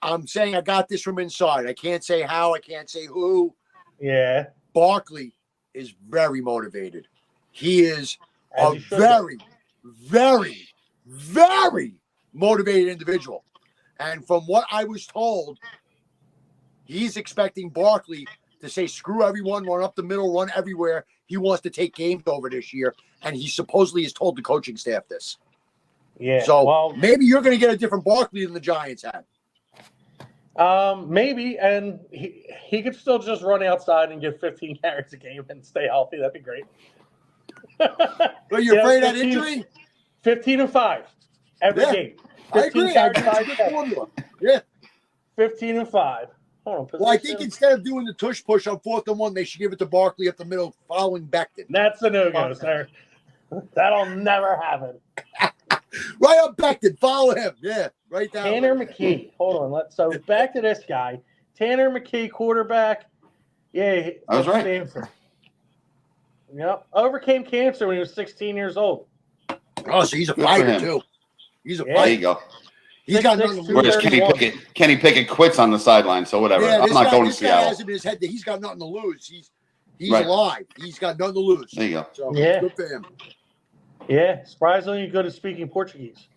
I'm saying I got this from inside. I can't say how. I can't say who. Yeah. Barkley is very motivated. He is a very, very, very motivated individual. And from what I was told, he's expecting Barkley to say, screw everyone, run up the middle, run everywhere. He wants to take games over this year. And he supposedly has told the coaching staff this. Yeah. So maybe you're going to get a different Barkley than the Giants had. Maybe. And he could still just run outside and get 15 carries a game and stay healthy. That'd be great. But you're afraid of that injury? 15 and 5 every game. I agree. That's a good formula. Yeah. 15 and 5. Hold on. Well, I think instead of doing the tush push on 4th and 1, they should give it to Barkley up the middle following Becton. That's a no-go, sir. That'll never happen. Right up Becton. Follow him. Yeah. Right down. Tanner McKee. Hold on. So back to this guy. Tanner McKee, quarterback. Yeah. I was right. Stanford. Yep. Overcame cancer when he was 16 years old. Oh, so he's a fighter, too. He's a fighter. There you go. He's got nothing to lose. Whereas Kenny Pickett quits on the sideline, so whatever. Yeah, I'm not going to Seattle. This guy has in his head that he's got nothing to lose. He's alive. He's got nothing to lose. There you go. So, good for him. Yeah, surprisingly good at speaking Portuguese.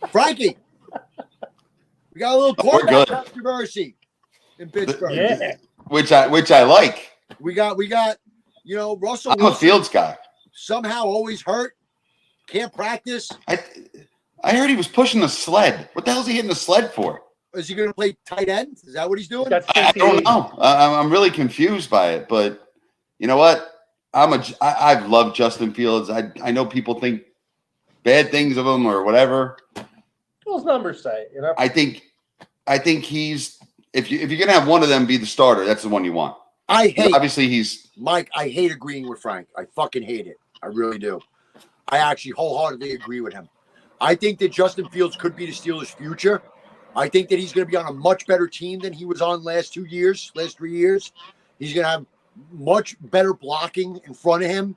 Frankie, we got a little quarterback controversy in Pittsburgh. Yeah, which I like. We got Russell. I'm a Fields guy. Somehow always hurt, can't practice. I heard he was pushing the sled. What the hell is he hitting the sled for? Is he going to play tight end? Is that what he's doing? I don't know. I'm really confused by it. But you know what? I've loved Justin Fields. I know people think bad things of him or whatever. Those numbers say, I think he's if you're gonna have one of them be the starter, that's the one you want. Obviously he's Mike. I hate agreeing with Frank. I fucking hate it. I really do. I actually wholeheartedly agree with him. I think that Justin Fields could be the Steelers' future. I think that he's going to be on a much better team than he was on last 3 years. He's going to have much better blocking in front of him.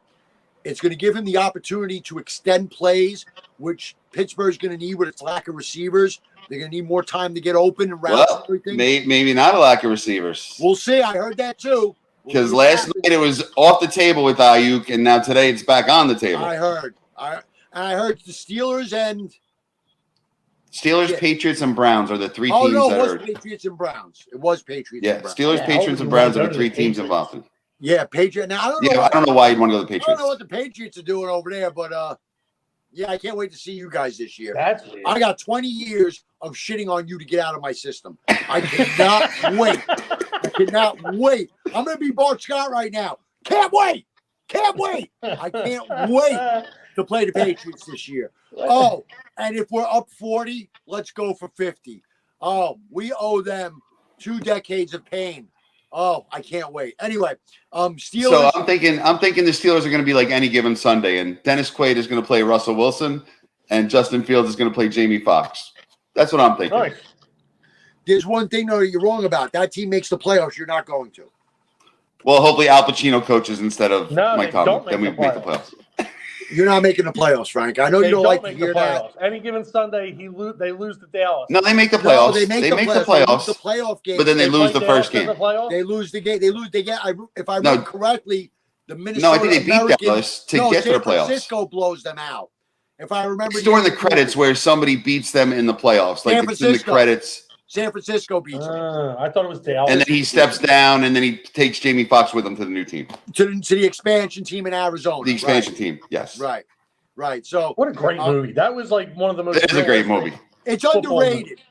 It's going to give him the opportunity to extend plays, which Pittsburgh's going to need with its lack of receivers. They're going to need more time to get open and routes and everything. Maybe not a lack of receivers. We'll see. I heard that too. Because last night it was off the table with Ayuk, and now today it's back on the table. I heard. I heard the Steelers and Patriots, and Browns are the three oh teams no, that it was are. Patriots and Browns. It was Patriots. Yeah, and Browns. Steelers, Patriots, and Browns are the three teams involved. Yeah, Patriots. Now I don't know. Yeah, I don't know why you'd want to go to the I Patriots. don't know what the Patriots are doing over there, but yeah, I can't wait to see you guys this year. That's weird. I got 20 years of shitting on you to get out of my system. I cannot wait. I cannot wait. I'm going to be Bart Scott right now. Can't wait. Can't wait. I can't wait to play the Patriots this year. Oh, and if we're up 40, let's go for 50. Oh, we owe them 2 decades of pain. Oh, I can't wait. Anyway, Steelers. So I'm thinking the Steelers are going to be like any given Sunday, and Dennis Quaid is going to play Russell Wilson, and Justin Fields is going to play Jamie Foxx. That's what I'm thinking. Nice. There's one thing though you're wrong about. That team makes the playoffs. You're not going to. Well, hopefully Al Pacino coaches instead of Mike Tomlin. Then we make the playoffs. You're not making the playoffs, Frank. I know you don't like to hear that. Any given Sunday, they lose to Dallas. No, they make the playoffs. No, they make the playoffs. They lose the playoff game. But then they lose the first game. They lose the game. They lose. They get. If I remember correctly, the Minnesota. No, I think they beat Dallas to get to the playoffs. San Francisco blows them out. If I remember, it's during the credits where somebody beats them in the playoffs. Like it's in the credits. San Francisco beats them. I thought it was Dallas. And then he steps down, and then he takes Jamie Foxx with him to the new team. To the expansion team in Arizona. The expansion team, yes. Right. So what a great movie. That was like one of the most. It is a great movie. It's underrated.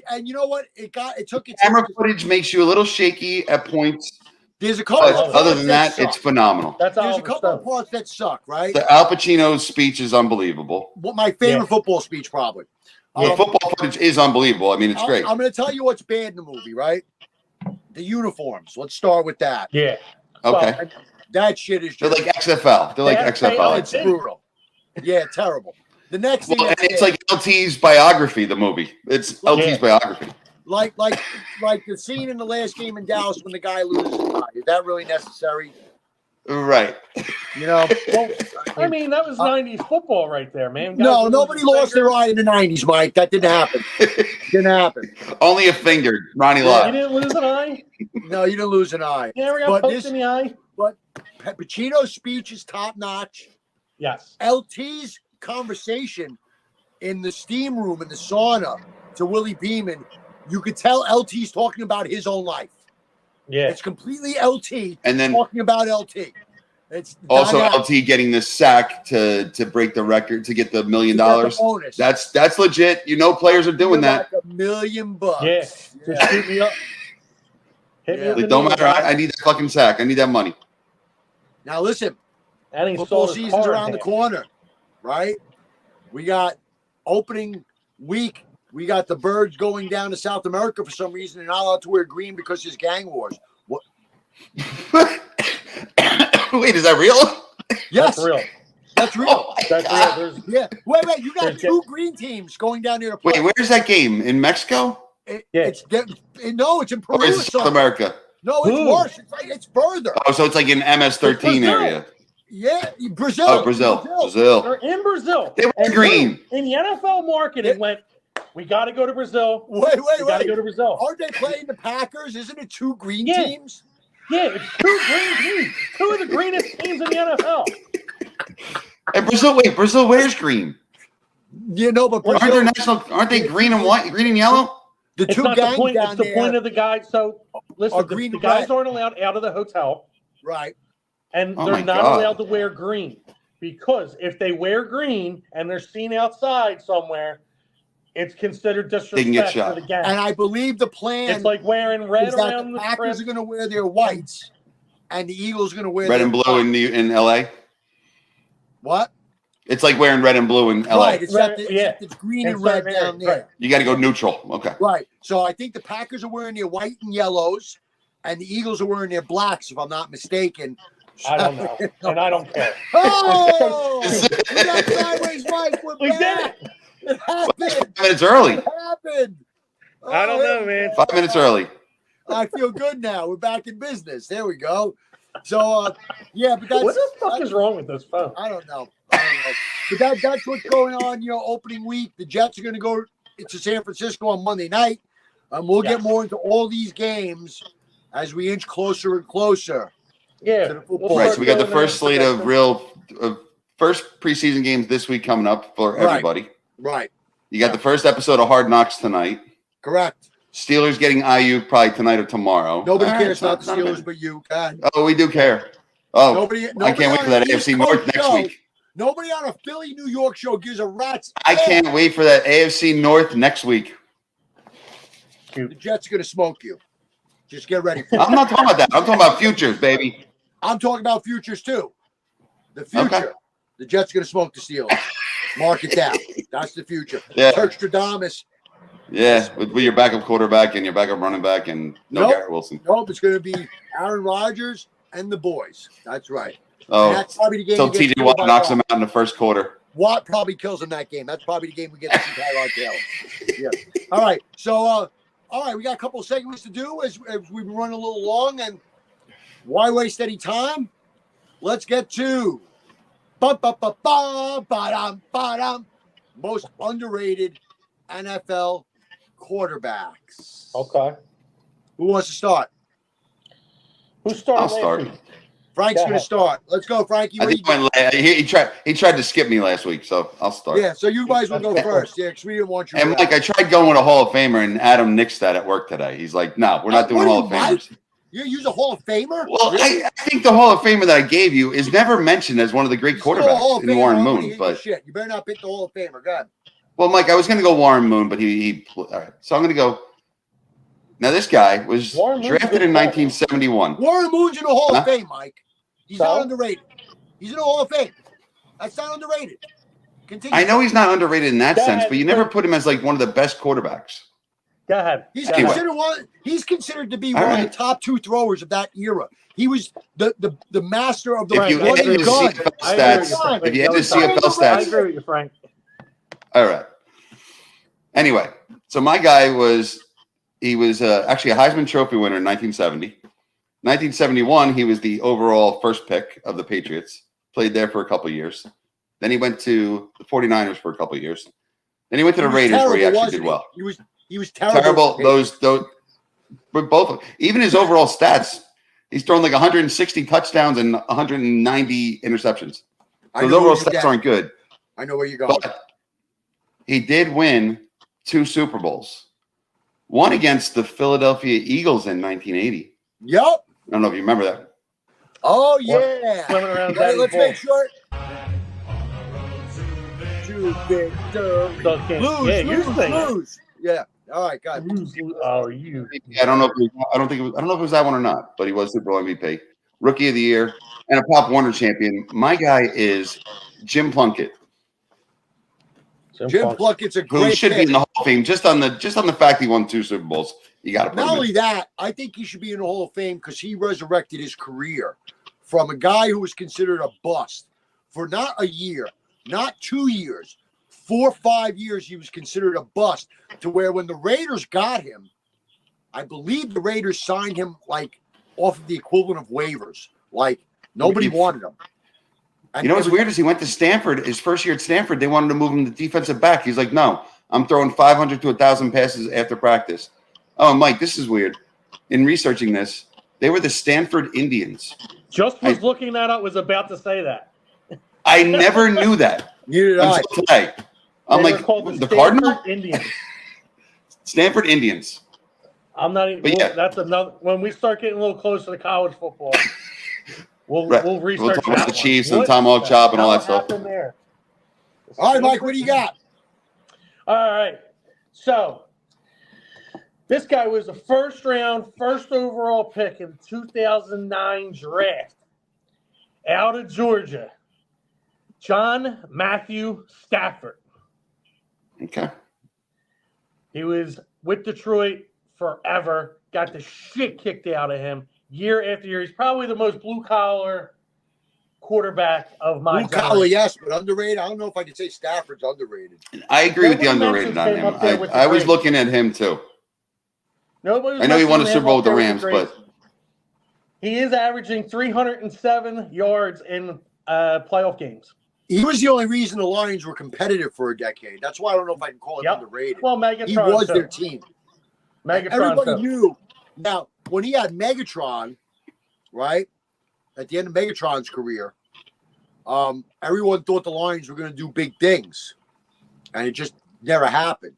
And you know what? It took its camera footage makes you a little shaky at points. There's a couple. Other than that, it's phenomenal. There's a couple of parts that suck, right? The Al Pacino's speech is unbelievable. My favorite football speech, probably. The football footage is unbelievable. I mean, it's great. I'm going to tell you what's bad in the movie, right? The uniforms. Let's start with that. Yeah. Okay. That shit is just. They're like XFL. They're like XFL. It's brutal. Yeah, terrible. The next thing. Well, it's like LT's biography, the movie. It's LT's biography. Like the scene in the last game in Dallas when the guy loses his eye. Is that really necessary? Right. You know? Well, I mean, that was 90s football right there, man. No, nobody lost their eye in the 90s, Mike. That didn't happen. Didn't happen. Only a finger. Ronnie Lott. You didn't lose an eye? No, you didn't lose an eye. You never got poked in the eye? But Pacino's speech is top-notch. Yes. LT's conversation in the steam room, in the sauna, to Willie Beeman, you could tell LT's talking about his own life. Yeah. It's completely LT and then talking about LT. It's also LT getting the sack to break the record to get the $1 million. That's legit. You know, players are doing that. Like $1 million. Yeah. Just shoot me up. Hit me up. Like, don't matter. I need that fucking sack. I need that money. Now listen. Football season's around the corner, right? We got opening week. We got the Birds going down to South America for some reason. They're not allowed to wear green because there's gang wars. What? Wait, is that real? Yes. That's real. That's real. Oh That's real. Yeah. Wait. You got 2 green teams going down there to play. Wait, where's that game? In Mexico? It's in Peru. Or is it South America? No, it's worse. It's further. Oh, so it's like in MS-13 area. Yeah, Brazil. Oh, Brazil. They're in Brazil. They were green. In the NFL market, it went, we got to go to Brazil. Wait. We got to go to Brazil. Aren't they playing the Packers? Isn't it 2 green teams? Yeah, it's 2 green teams. 2 of the greenest teams in the NFL. And Brazil wears green. You know, but Brazil, aren't they green and white, green and yellow? The 2 gangs point. down it's the there point of the guys. So listen, the guys aren't allowed out of the hotel. Right. And they're not allowed to wear green, because if they wear green and they're seen outside somewhere, it's considered disrespect to the gang. And I believe the plan it's like wearing red is that around the the Packers are going to wear their whites, and the Eagles are going to wear red their and blue in LA. What? It's like wearing red and blue in LA. Right, except it's green and red down there. Right. You got to go neutral. Okay. Right. So I think the Packers are wearing their white and yellows, and the Eagles are wearing their blacks, if I'm not mistaken. I don't know, and I don't care. Oh, we got sideways, Mike. We did it. It happened. 5 minutes early. It happened. I don't know, man. 5 minutes early. I feel good now. We're back in business. There we go. So, yeah, but that's What the fuck is wrong with this phone? I don't know. But that's what's going on. Opening week. The Jets are going to go to San Francisco on Monday night. We'll get more into all these games as we inch closer and closer. Yeah. To the football. Right. So we got the first slate of first preseason games this week coming up for everybody. Right. You got the first episode of Hard Knocks tonight. Correct. Steelers getting IU probably tonight or tomorrow. Nobody cares about the Steelers but you. God. Oh, we do care. Oh, nobody I can't wait for that AFC North next week. Nobody on a Philly, New York show gives a rat's I can't wait for that AFC North next week. The Jets are going to smoke you. Just get ready for it. I'm not talking about that. I'm talking about futures, baby. I'm talking about futures, too. The future. Okay. The Jets are going to smoke the Steelers. Mark it down. That's the future. Yeah. Turkstradamus. Yeah, with your backup quarterback and your backup running back and Garrett Wilson. Nope, it's going to be Aaron Rodgers and the boys. That's right. Oh, and that's probably the game. So TJ Watt knocks him out in the first quarter. Watt probably kills him that game. That's probably the game we get to see Tyrod Taylor. Yeah. All right. So, all right, we got a couple of segments to do as we've been running a little long. And why waste any time? Let's get to most underrated NFL quarterbacks. Okay. Who wants to start? Who started? I'll start. Week? Frank's going to start. Let's go, Frankie. I think he tried to skip me last week, so I'll start. Yeah, so you guys will go first. Yeah, because we didn't want you. And Mike, I tried going with a Hall of Famer, and Adam nixed that at work today. He's like, "No, we're not doing Hall of Famers." You use a Hall of Famer? Well, really? I think the Hall of Famer that I gave you is never mentioned as one of the great quarterbacks in Warren Moon. But shit, you better not pick the Hall of Famer. Go ahead. Well, Mike, I was going to go Warren Moon, but he all right. So I'm going to go. Now, this guy was drafted in 1971. Warren Moon's in the Hall of Fame, Mike. He's not underrated. He's in the Hall of Fame. That's not underrated. Continue. I know he's not underrated in that sense, but you never put him as like one of the best quarterbacks. Go ahead. He's considered to be one of the top two throwers of that era. He was the master of the if you add his CFL stats, if you add his CFL stats, I agree with you, Frank. All right. Anyway, so my guy was actually a Heisman Trophy winner in 1970. 1971, he was the overall first pick of the Patriots. Played there for a couple of years. Then he went to the 49ers for a couple of years. Then he went to the Raiders where he actually did well. He was terrible. Those both even his overall stats. He's thrown like 160 touchdowns and 190 interceptions. Those overall stats aren't good. I know where you're going. But he did win 2 Super Bowls. One against the Philadelphia Eagles in 1980. Yep. I don't know if you remember that. Oh, yeah. Let's make sure. Lose. Yeah. All right, guys. Oh, you. I don't know if it was that one or not, but he was Super Bowl MVP, Rookie of the Year, and a Pop Warner champion. My guy is Jim Plunkett. Jim Plunkett's a great who should be in the Hall of Fame just on the fact he won 2 Super Bowls. You got to put him in. Not only that, I think he should be in the Hall of Fame because he resurrected his career from a guy who was considered a bust for not a year, not 2 years, 4 or 5 years. He was considered a bust to where when the Raiders got him, I believe the Raiders signed him like off of the equivalent of waivers. Like nobody wanted him. And you know what's weird is he went to Stanford. His first year at Stanford, they wanted to move him to defensive back. He's like, no, I'm throwing 500 to 1,000 passes after practice. Oh, Mike, this is weird. In researching this, they were the Stanford Indians. Just was looking that up, was about to say that. I never knew that. Neither did I. Today. I'm like, the Cardinals? Indians. Stanford Indians. I'm not even. But yeah. That's another. When we start getting a little closer to college football, we'll research. We'll talk about the one. Chiefs and Tomahawk Chop and all that stuff. There? All right, Mike, what do you got? All right. So this guy was the first overall pick in the 2009 draft out of Georgia. John Matthew Stafford. Okay. He was with Detroit forever. Got the shit kicked out of him year after year. He's probably the most blue-collar quarterback of my time. Blue-collar, yes, but underrated. I don't know if I can say Stafford's underrated. I agree with the underrated on him. I was looking at him, too. I know he won a Super Bowl with the Rams, but He is averaging 307 yards in playoff games. He was the only reason the Lions were competitive for a decade. That's why I don't know if I can call him underrated. Well, Megatron, he was their team. Megatron, everybody knew. Now, when he had Megatron, right, at the end of Megatron's career, everyone thought the Lions were going to do big things, and it just never happened.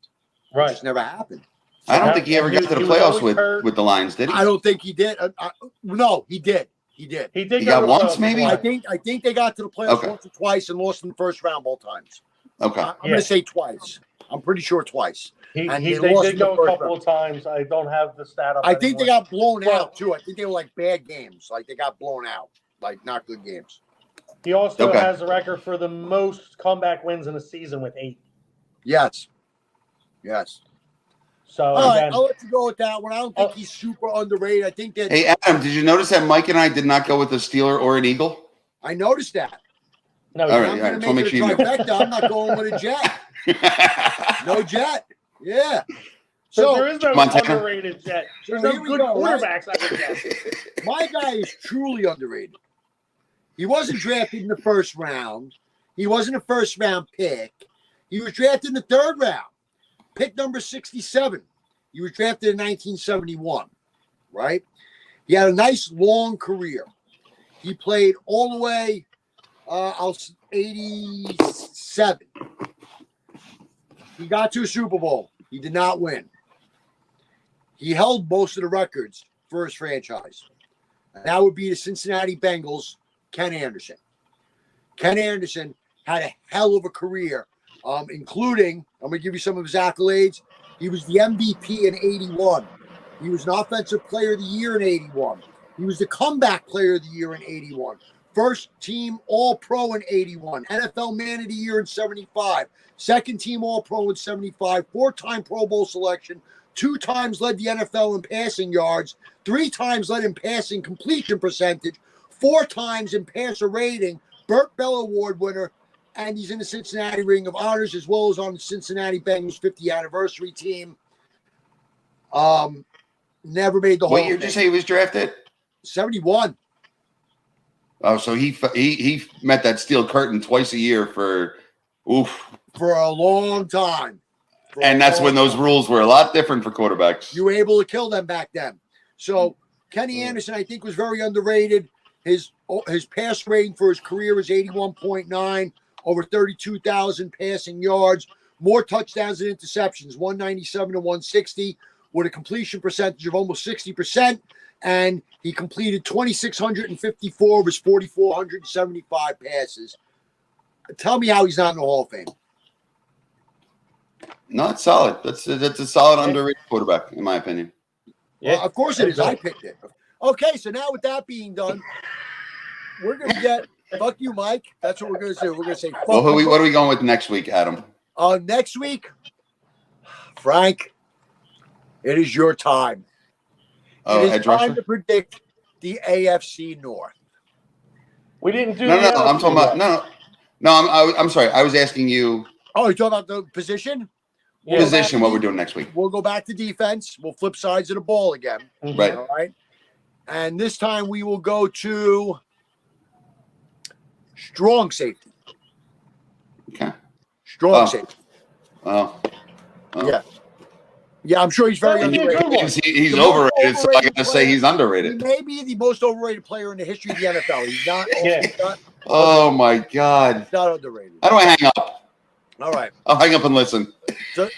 Right, it just never happened. I don't think he ever got to the playoffs with the Lions, did he? I don't think he did. No, he did. He did. He did. He got once, maybe. I think they got to the playoffs once or twice and lost in the first round both times. Okay. I'm going to say twice. I'm pretty sure twice. They did go a couple of times. I don't have the stat up. I think they got blown out too. I think they were like bad games. Like they got blown out. Like not good games. He also has a record for the most comeback wins in a season with 8. Yes. So all right, I'll let you go with that one. I don't think he's super underrated. I think that. Hey, Adam, did you notice that Mike and I did not go with the Steeler or an Eagle? I noticed that. No, all right. I'm going to make sure you know. I'm not going with a Jet. No Jet. Yeah. So there is no underrated Jet. There's no good quarterbacks. Right? I would guess. My guy is truly underrated. He wasn't drafted in the first round. He wasn't a first round pick. He was drafted in the third round. Pick number 67. He was drafted in 1971, right? He had a nice long career. He played all the way 87. He got to a Super Bowl. He did not win. He held most of the records for his franchise. And that would be the Cincinnati Bengals, Ken Anderson. Ken Anderson had a hell of a career. Including, I'm going to give you some of his accolades. He was the MVP in 81. He was an offensive player of the year in 81. He was the comeback player of the year in 81. First team All-Pro in 81. NFL Man of the Year in 75. Second team All-Pro in 75. 4-time Pro Bowl selection. 2 times led the NFL in passing yards. 3 times led in passing completion percentage. 4 times in passer rating. Burt Bell Award winner. And he's in the Cincinnati Ring of Honors as well as on the Cincinnati Bengals 50th anniversary team. Never made the Hall of Fame. What year did you say he was drafted? 71. Oh, so he met that steel curtain twice a year for a long time. And that's when those rules were a lot different for quarterbacks. You were able to kill them back then. So Kenny Anderson, I think, was very underrated. His pass rating for his career is 81.9. Over 32,000 passing yards, more touchdowns than interceptions, 197 to 160, with a completion percentage of almost 60%. And he completed 2,654 of his 4,475 passes. Tell me how he's not in the Hall of Fame. Not solid. That's a solid underrated quarterback, in my opinion. Yeah, well, of course it is. I picked it. Okay, so now with that being done, we're going to get. Fuck you, Mike. That's what we're going to do. We're going to say, fuck what are we going with next week, Adam? Next week, Frank, it is your time. Oh, it is time to predict the AFC North. We didn't do No, I'm talking about, no, I'm sorry. I was asking you. Oh, you're talking about the position? Position, what we're doing next week. We'll go back to defense. We'll flip sides of the ball again. Right. All right. And this time we will go to strong safety. Okay. Strong safety. Oh. Yeah. Yeah, I'm sure he's very underrated. He's overrated, so I got to say he's underrated. He may be the most overrated player in the history of the NFL. He's not. He's not oh, my God. He's not underrated. How do I hang up? All right. I'll hang up and listen. So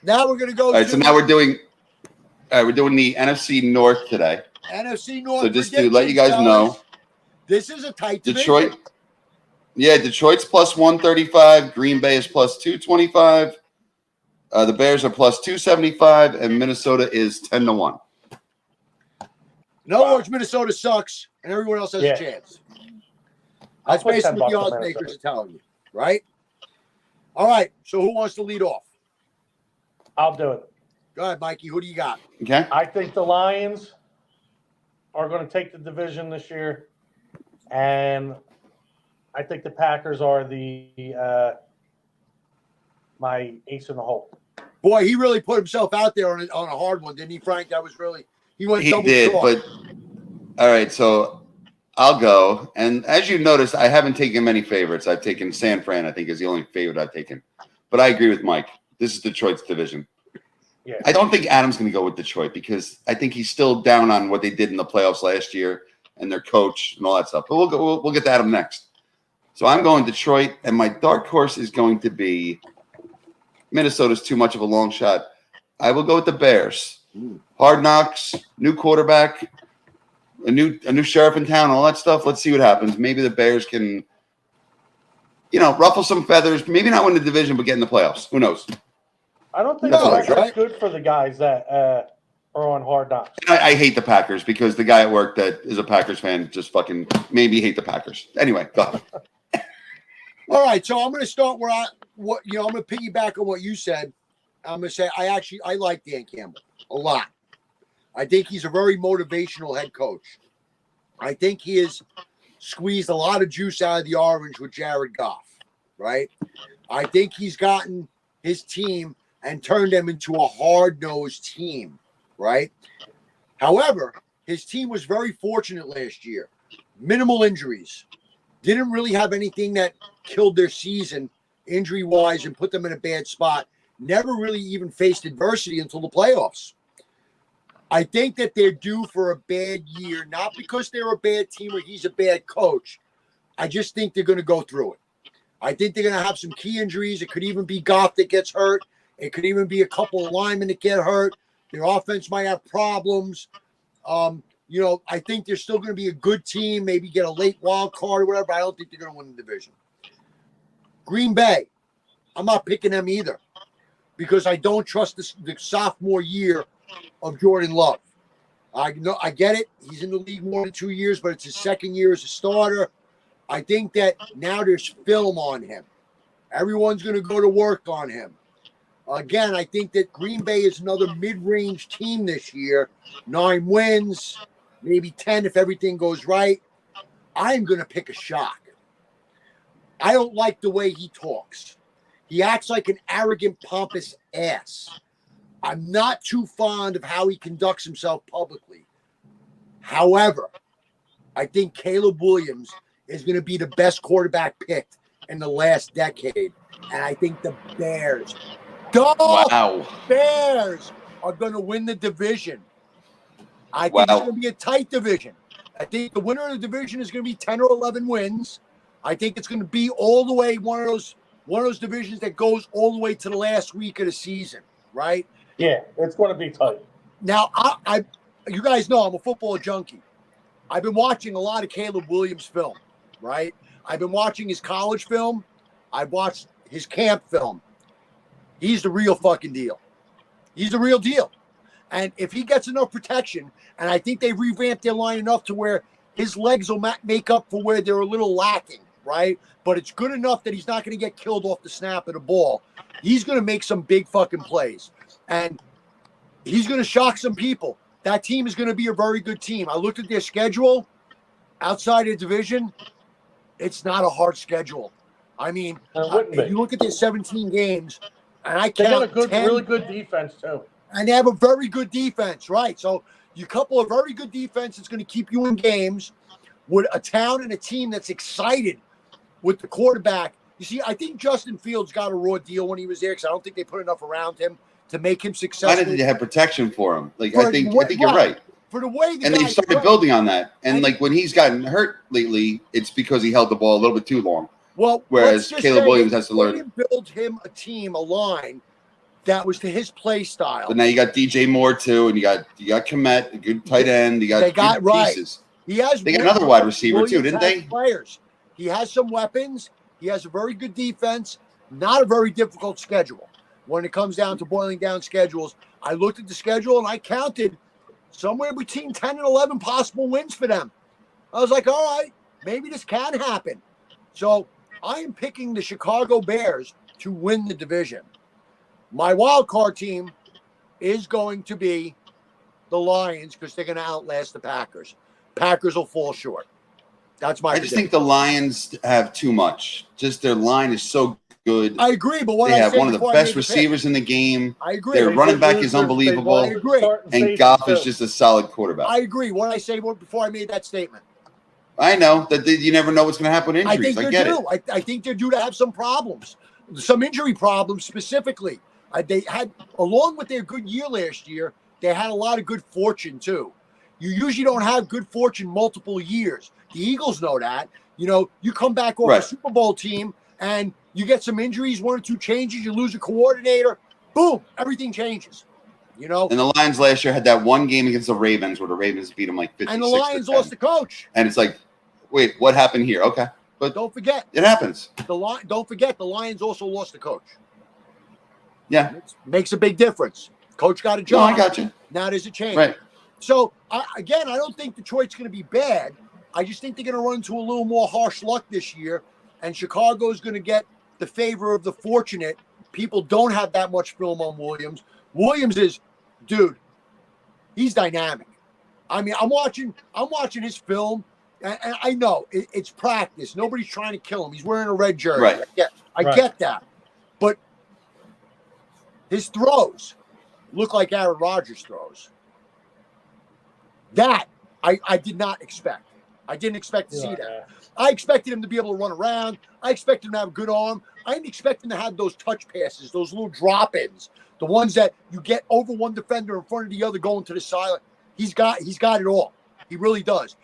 now we're going to go. All right, so now we're doing the NFC North today. NFC North. So just to let you guys know. This is a tight Detroit. division. Yeah, Detroit's plus 135. Green Bay is plus 225. The Bears are plus 275, and Minnesota is 10-1. In other words, Minnesota sucks, and everyone else has a chance. That's basically what the odds makers are telling you, right? All right, so who wants to lead off? I'll do it. Go ahead, Mikey. Who do you got? Okay. I think the Lions are going to take the division this year, and I think the Packers are my ace in the hole. Boy, he really put himself out there on a hard one, didn't he, Frank? That was really he went. He double did, short. but All right, so I'll go. And as you noticed, I haven't taken many favorites. I've taken San Fran, I think, is the only favorite I've taken. But I agree with Mike. This is Detroit's division. Yeah. I don't think Adam's going to go with Detroit because I think he's still down on what they did in the playoffs last year and their coach and all that stuff. But we'll get to Adam next. So I'm going Detroit, and my dark horse is going to be Minnesota's too much of a long shot. I will go with the Bears. Hard knocks, new quarterback, a new sheriff in town, all that stuff. Let's see what happens. Maybe the Bears can, ruffle some feathers. Maybe not win the division, but get in the playoffs. Who knows? I don't think No, that's right? good for the guys that are on Hard Knocks. I hate the Packers because the guy at work that is a Packers fan just fucking made me hate the Packers. Anyway, go ahead. All right, so I'm going to start I'm going to piggyback on what you said. I'm going to say I like Dan Campbell a lot. I think he's a very motivational head coach. I think he has squeezed a lot of juice out of the orange with Jared Goff, right? I think he's gotten his team and turned them into a hard-nosed team, right? However, his team was very fortunate last year. Minimal injuries. Didn't really have anything that killed their season injury-wise and put them in a bad spot. Never really even faced adversity until the playoffs. I think that they're due for a bad year, not because they're a bad team or he's a bad coach. I just think they're going to go through it. I think they're going to have some key injuries. It could even be Goff that gets hurt. It could even be a couple of linemen that get hurt. Their offense might have problems. I think they're still going to be a good team, maybe get a late wild card or whatever, but I don't think they're going to win the division. Green Bay, I'm not picking them either because I don't trust the sophomore year of Jordan Love. I get it. He's in the league more than 2 years, but it's his second year as a starter. I think that now there's film on him. Everyone's going to go to work on him. Again, I think that Green Bay is another mid-range team this year. 9 wins, maybe 10 if everything goes right. I'm going to pick a shock. I don't like the way he talks. He acts like an arrogant, pompous ass. I'm not too fond of how he conducts himself publicly. However, I think Caleb Williams is going to be the best quarterback picked in the last decade. And I think the Bears, Bears are going to win the division. I think it's going to be a tight division. I think the winner of the division is going to be 10 or 11 wins. I think it's going to be all the way one of those divisions that goes all the way to the last week of the season, right? Yeah, it's going to be tight. Now, you guys know I'm a football junkie. I've been watching a lot of Caleb Williams film, right? I've been watching his college film. I've watched his camp film. He's the real fucking deal. He's the real deal. And if he gets enough protection, and I think they revamped their line enough to where his legs will make up for where they're a little lacking, right? But it's good enough that he's not going to get killed off the snap of the ball. He's going to make some big fucking plays. And he's going to shock some people. That team is going to be a very good team. I looked at their schedule outside of the division. It's not a hard schedule. I mean, if you look at their 17 games, and I count they got a 10, really good defense too. And they have a very good defense, right? So you couple a very good defense that's going to keep you in games with a town and a team that's excited with the quarterback. You see, I think Justin Fields got a raw deal when he was there because I don't think they put enough around him to make him successful. Why didn't you have protection for him? I think you're right. For the way and they've started building on that. And when he's gotten hurt lately, it's because he held the ball a little bit too long. Well, whereas Caleb Williams has to learn. Build him a team, a line that was to his play style. But now you got DJ Moore too, and you got Kmet, a good tight end. You got good pieces. He has. They got another wide receiver too, didn't they? Players. He has some weapons. He has a very good defense. Not a very difficult schedule. When it comes down to boiling down schedules, I looked at the schedule and I counted somewhere between 10 and 11 possible wins for them. I was like, all right, maybe this can happen. So I am picking the Chicago Bears to win the division. My wild card team is going to be the Lions because they're going to outlast the Packers. Packers will fall short. That's my I just think the Lions have too much. Just their line is so good. I agree, but what They I have said one of the before I best made the pick. receivers in the game. I agree. Their They running did back lose is their- unbelievable. I agree. And Goff is just a solid quarterback. I agree. What did I say before I made that statement? I know that you never know what's going to happen with I injuries. think I they're get due. it. I think they're due to have some problems, some injury problems specifically. They had, along with their good year last year, they had a lot of good fortune too. You usually don't have good fortune multiple years. The Eagles know that. You know, you come back off a Super Bowl team and you get some injuries, 1 or 2 changes, you lose a coordinator, boom, everything changes. You know, And the Lions last year had that one game against the Ravens where the Ravens beat them like 56 and the Lions lost the coach. And it's like, wait, what happened here? Okay, but Don't forget, it happens. Don't forget, the Lions also lost the coach. Yeah, makes a big difference. Coach got a no, job. I got you. Now there's a change. Right. So I don't think Detroit's going to be bad. I just think they're going to run into a little more harsh luck this year, and Chicago's going to get the favor of the fortunate. People don't have that much film on Williams. Williams is, dude, he's dynamic. I mean, I'm watching his film, and I know it's practice. Nobody's trying to kill him. He's wearing a red jersey. Right. I get that, but his throws look like Aaron Rodgers throws. That I did not expect. I didn't expect to see that. I expected him to be able to run around. I expected him to have a good arm. I didn't expect him to have those touch passes, those little drop-ins, the ones that you get over one defender in front of the other going to the side. He's got it all. He really does.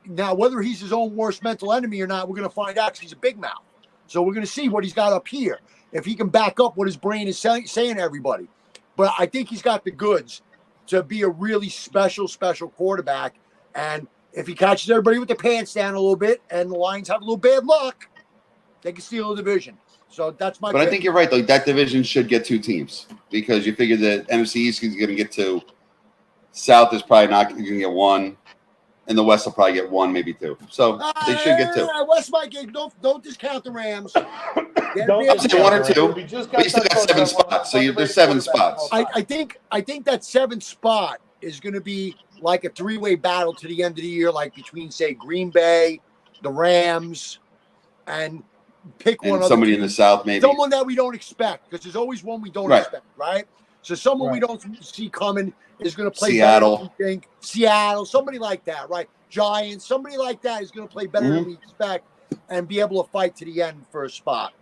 Now, whether he's his own worst mental enemy or not, we're going to find out because he's a big mouth. So we're going to see what he's got up here, if he can back up what his brain is saying to everybody. But I think he's got the goods to be a really special quarterback. And if he catches everybody with their pants down a little bit and the Lions have a little bad luck, they can steal the division. So that's my But pick. I think you're right, though. That division should get 2 teams because you figure that NFC East is going to get 2. South is probably not going to get 1. And the West will probably get 1, maybe 2. So they should get 2. West might get, don't discount the Rams. I'm saying 1 or 2. But you still got 7 spots. So there's 7 spots. I think that 7th spot is going to be like a 3-way battle to the end of the year, like between, say, Green Bay, the Rams, and pick one. Somebody in the South, maybe. Someone that we don't expect, because there's always one we don't expect, right? So someone we don't see coming is going to play Seattle. better than we think. Seattle, somebody like that, right? Giants, somebody like that is going to play better than we expect and be able to fight to the end for a spot.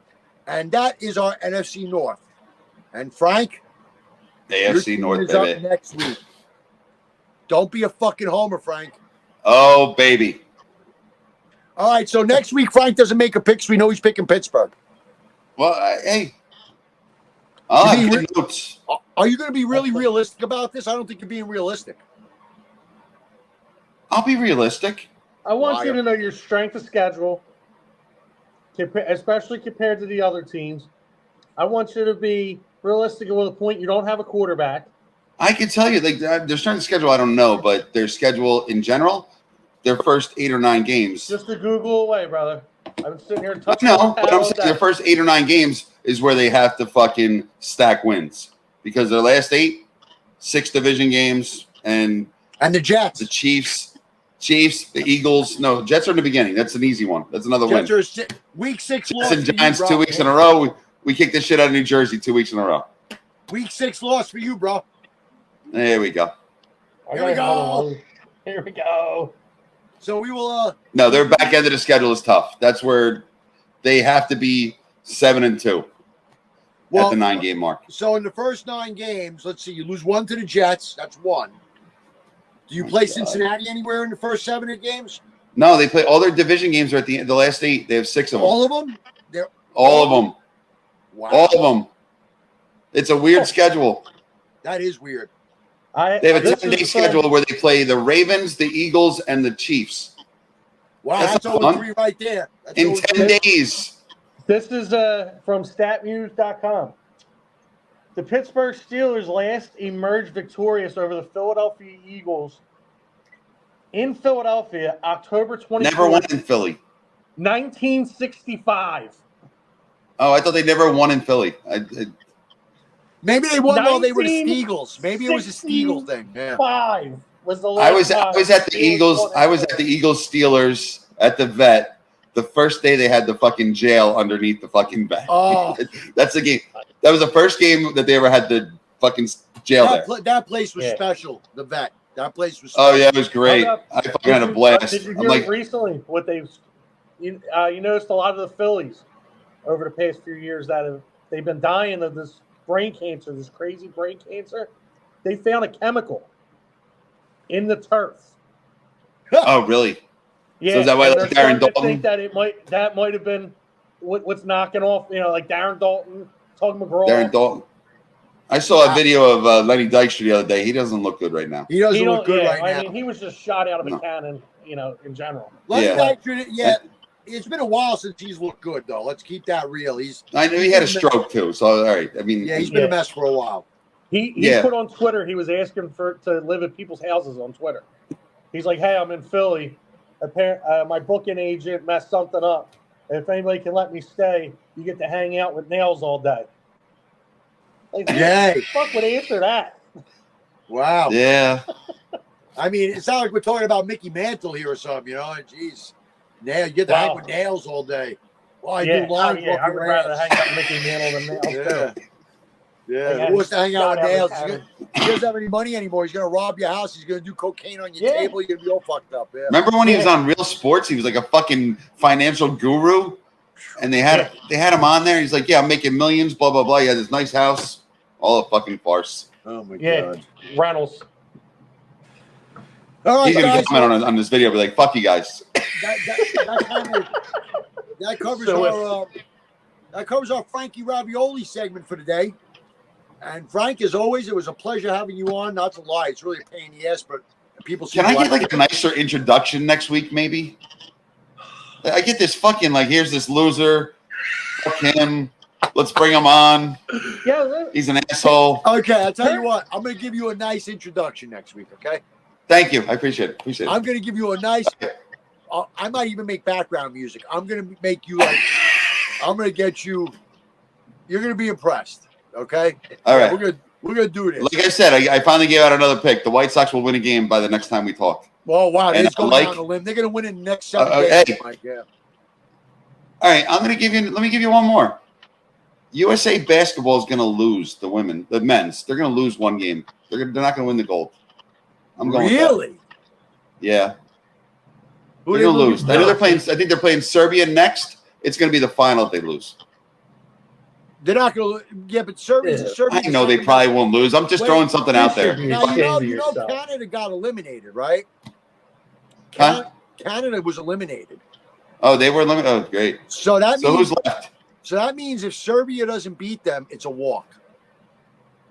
And that is our NFC North. And Frank, AFC North, is up baby. next week. Don't be a fucking homer, Frank. Oh, baby. All right, so next week Frank doesn't make a pick, so we know he's picking Pittsburgh. Well, hey. I'll have good notes. Are you going to be really realistic about this? I don't think you're being realistic. I'll be realistic. I want you to know your strength of schedule, especially compared to the other teams. I want you to be realistic with the point you don't have a quarterback. I can tell you, their strength of schedule, I don't know, but their schedule in general, their first 8 or 9 games. Just a Google away, brother. I've been sitting here and touching. No, but I'm saying their first 8 or 9 games is where they have to fucking stack wins because their last 8, 6 division games, and the Jets, the Chiefs, the Eagles. No, Jets are in the beginning. That's an easy one. That's another win. Jets are week 6 loss. And Giants 2 weeks in a row. We kicked this shit out of New Jersey 2 weeks in a row. Week 6 loss for you, bro. There we go. Here we go. Here we go. So we will. No, their back end of the schedule is tough. That's where they have to be 7-2 at the 9-game mark. So in the first 9 games, let's see, you lose 1 to the Jets. That's 1. Do you play Cincinnati anywhere in the first 7 games? No, they play all their division games are at the end. The last 8. They have 6 of them. All of them? All of them. Wow. All of them. It's a weird schedule. That is weird. They have a 10-day schedule where they play the Ravens, the Eagles, and the Chiefs. Wow, that's 0-3 right there. That's in 10 days. This is from StatMuse.com. The Pittsburgh Steelers last emerged victorious over the Philadelphia Eagles in Philadelphia, October 24th. Never won in Philly. 1965. Oh, I thought they never won in Philly. Maybe they won while they were the Steagles. Maybe it was a Steagles thing. Yeah. 5 was the I last was at the Eagles. I was at the Eagles Steelers at the Vet the first day they had the fucking jail underneath the fucking bed. Oh, That's the game. That was the first game that they ever had the fucking jail there. that place was Yeah. special. The vet. That place was special. Oh yeah, it was great. How about- I fucking had a blast. Did you I'm hear like, recently what they've? You noticed a lot of the Phillies over the past few years that they've been dying of this brain cancer, this crazy brain cancer. They found a chemical in the turf. oh really? Yeah, So is that why, and like, they're Darren starting to Dalton? think that might have been what's knocking off, like Darren Dalton, Tug McGraw. Darren Dalton. I saw a video of Lenny Dykstra the other day. He doesn't look good right now. He doesn't look good right I now. mean, he was just shot out of a No. cannon, in general. Lenny Yeah. Dykstra, it's been a while since he's looked good, though. Let's keep that real. I knew he had a stroke too. So all right. I mean, He's been a mess for a while. He Yeah. put on Twitter, he was asking to live at people's houses on Twitter. He's like, hey, I'm in Philly. My booking agent messed something up. If anybody can let me stay, you get to hang out with Nails all day. Like, who Yay. the fuck would answer that? Wow. yeah. I mean, it's not like we're talking about Mickey Mantle here or something, Jeez. Now you get to hang with Nails all day. Well, I do lines I would rather hang out with Mickey Mantle than Nails, too. Yeah. Who wants to hang out with Nails? He doesn't have any money anymore. He's going to rob your house. He's going to do cocaine on your table. You're going to be all fucked up. Yeah. Remember when he was on Real Sports? He was like a fucking financial guru, and they had him on there. He's like, "Yeah, I'm making millions." Blah blah blah. He had this nice house. All a fucking farce. Oh my God. Reynolds. All right, He's gonna guys, comment on this video. Be like, "Fuck you guys." That covers So that covers our Frankie Ravioli segment for today. And Frank, as always, it was a pleasure having you on. Not to lie, it's really a pain in the ass, but people seem Can I to get like a nicer introduction next week, maybe? I get this fucking like, here's this loser. Fuck him. Let's bring him on. Yeah, He's an asshole. Okay, I'll tell you what. I'm going to give you a nice introduction next week, okay? Thank you. I appreciate it. I'm going to give you a nice I might even make background music. I'm going to make you like I'm going to get you you're going to be impressed, okay? All right. We're gonna do this. Like I said, I finally gave out another pick. The White Sox will win a game by the next time we talk. Well, wow, And they're going down the limb. They're going to win in the next 7 hey. games, Mike. Yeah. All right, let me give you one more. USA basketball is going to lose the men's. They're going to lose one game. They're not going to win the gold. I'm going. Really? With that. Yeah. Who They're going to lose. I know they're playing. I think they're playing Serbia next. It's going to be the final if they lose. They're not going to. Yeah, but Serbia. I know they probably won't lose. I'm just throwing something out there. Now you know Canada got eliminated, right? Canada was eliminated. Oh, they were eliminated. Oh, great. So means, who's left? So that means if Serbia doesn't beat them, it's a walk.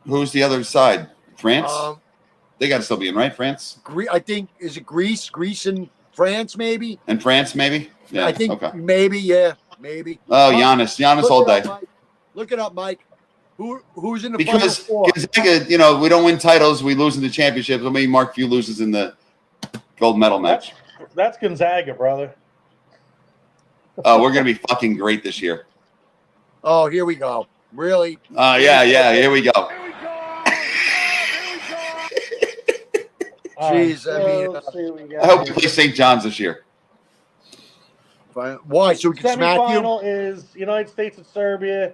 Who's the other side? France. They got to still be in, right? France. I think is it Greece? Greece and France, maybe. And France, maybe. Yeah. I think okay. maybe. Yeah, maybe. Oh, Giannis all day. Look it up, Mike. Who's in the because final four? Gonzaga, we don't win titles, we lose in the championships. Maybe Mark Few loses in the gold medal match. That's Gonzaga, brother. Oh, we're gonna be fucking great this year. Oh, here we go. Really? Yeah. Here we go. Jeez, I hope we play St. John's this year. Fine. Why? So we can smack you? Semifinal is United States and Serbia,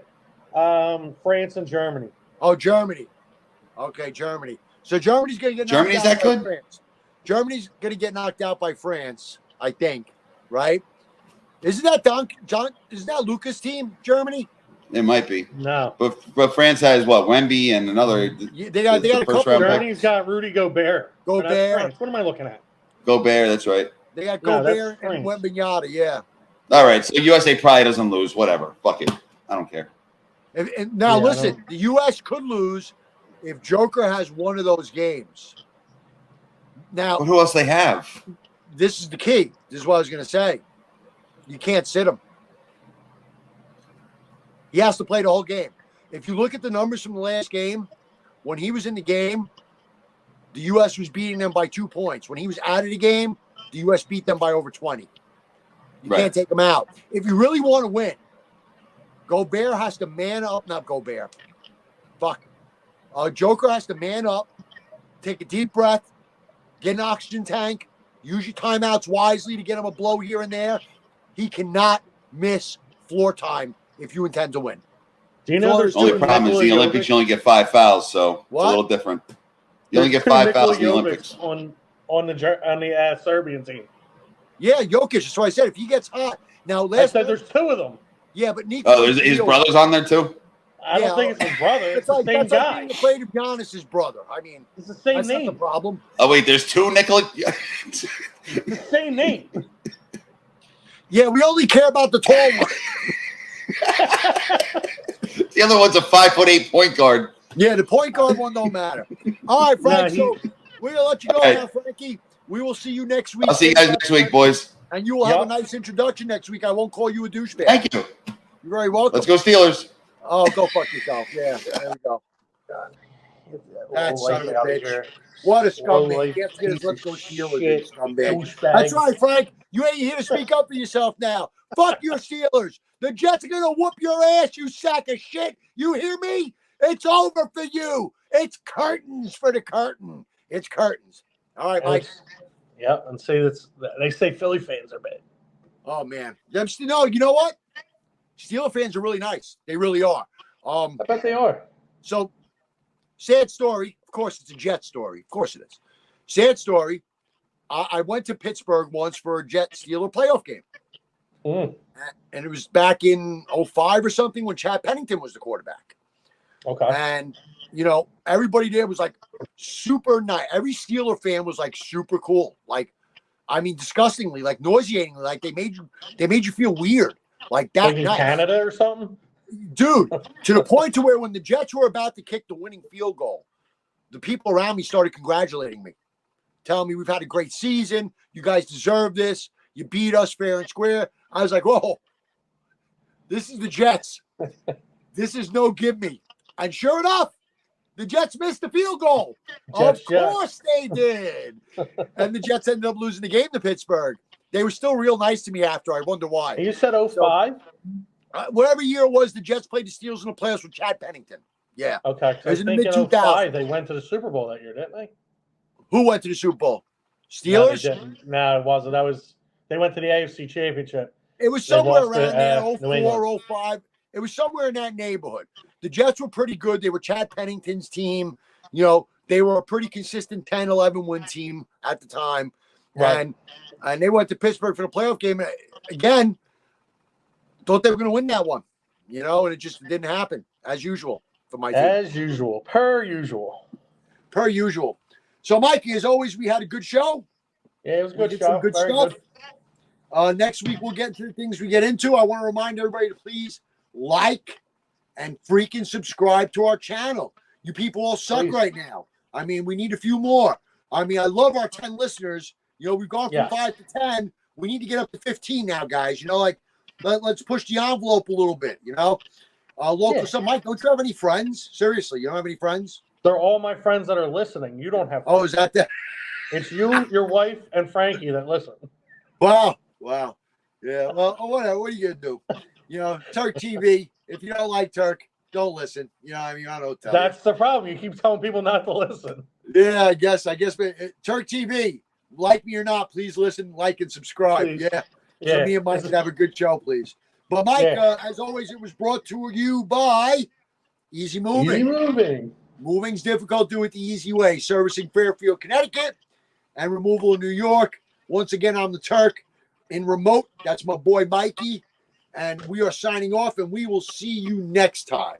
France and Germany. Oh, Germany. Okay, Germany. So Germany's going to get knocked Germany's out that by good? France. Germany's going to get knocked out by France, I think. Right? Isn't that Lucas' team, Germany? It might be. No. But France has what? Wemby and another. Yeah, they got a couple. Germany's got Rudy Gobert. Gobert. What am I looking at? Gobert, that's right. They got Gobert and Wembanyama, yeah. All right, so USA probably doesn't lose. Whatever. Fuck it. I don't care. Now, listen, the U.S. could lose if Joker has one of those games. Now, But who else they have? this is the key. This is what I was going to say. You can't sit him. He has to play the whole game. If you look at the numbers from the last game, when he was in the game, the U.S. was beating them by 2 points. When he was out of the game, the U.S. beat them by over 20. You can't take him out. If you really want to win, Gobert has to man up. Not Gobert. Fuck. Joker has to man up, take a deep breath, get an oxygen tank, use your timeouts wisely to get him a blow here and there, He cannot miss floor time if you intend to win. Do you know there's The only two problem is the Nikola Olympics, Jovic- you only get 5 fouls, so What? it's a little different. You only there's get two 5 Nikola fouls in the Jovic Olympics. on the Serbian team. Yeah, Jokic. That's what I said. If he gets hot. Now, I last said time, there's two of them. yeah, but Nikola. Oh, there's his brother's on there too? I don't think it's his brother. It's the like, same that's guy. like being afraid of Giannis's brother. I mean, It's the same that's not the name. problem. Oh, wait, there's 2 Nikola. It's the same name. Yeah, we only care about the tall one. The other one's a 5'8" point guard. Yeah, the point guard one don't matter. All right, Frank. So we're gonna let you go now, Frankie. We will see you next week. I'll see you guys next week, boys. And you will have a nice introduction next week. I won't call you a douchebag. Thank you. You're very welcome. Let's go Steelers. Oh, go fuck yourself. Yeah, there we go. That son of a bitch. What a scumbag. Let's go Steelers, scumbag. That's right, Frank. You ain't here to speak up for yourself now. Fuck your Steelers. The Jets are going to whoop your ass, you sack of shit. You hear me? It's over for you. It's curtains for the curtain. It's curtains. All right, Mike. Yeah, and they say Philly fans are bad. Oh, man. No, you know what? Steeler fans are really nice. They really are. I bet they are. So, sad story. Of course, it's a Jet story. Of course it is. Sad story. I went to Pittsburgh once for a Jet-Steeler playoff game. And it was back in 05 or something when Chad Pennington was the quarterback. Okay. And, everybody there was like super nice. Every Steeler fan was like super cool. Like, I mean, disgustingly, like nauseatingly, like they made you feel weird. Like that. Like in Canada or something? Dude, to the point to where when the Jets were about to kick the winning field goal, the people around me started congratulating me, telling me we've had a great season. You guys deserve this. You beat us fair and square. I was like, whoa, this is the Jets. This is no give me. And sure enough, the Jets missed the field goal. Of course they did. And the Jets ended up losing the game to Pittsburgh. They were still real nice to me after. I wonder why. You said 05? Whatever year it was, the Jets played the Steelers in the playoffs with Chad Pennington. Yeah. Okay. It was in the mid-2000. mid-2000s. They went to the Super Bowl that year, didn't they? Who went to the Super Bowl? Steelers? No, it wasn't. They went to the AFC Championship. It was somewhere around there, 04, 05. It was somewhere in that neighborhood. The Jets were pretty good. They were Chad Pennington's team. They were a pretty consistent 10-11 win team at the time. Right. And they went to Pittsburgh for the playoff game. Again, thought they were going to win that one. And it just didn't happen, as usual, for my team. As usual. Per usual. So, Mikey, as always, we had a good show. Yeah, it was a good show. Some good Very stuff. Good. Next week, we'll get into the things we get into. I want to remind everybody to please like and freaking subscribe to our channel. You people all suck right now. I mean, we need a few more. I mean, I love our 10 listeners. We've gone from 5 to 10. We need to get up to 15 now, guys. Let's push the envelope a little bit, local. So, Mike, don't you have any friends? Seriously, you don't have any friends? They're all my friends that are listening. You don't have friends. Oh, is that? It's you, your wife, and Frankie that listen. Wow. Yeah, well, whatever. What are you going to do? Turk TV. If you don't like Turk, don't listen. I mean, I don't tell you. That's the problem. You keep telling people not to listen. Yeah, I guess. Turk TV, like me or not, please listen, like, and subscribe. Please. Yeah. So me and Mike can have a good show, please. But, Mike, as always, it was brought to you by Easy Moving. Easy Moving. Moving's difficult. Do it the easy way. Servicing Fairfield, Connecticut, and removal in New York. Once again, I'm the Turk. In remote, that's my boy Mikey. And we are signing off, and we will see you next time.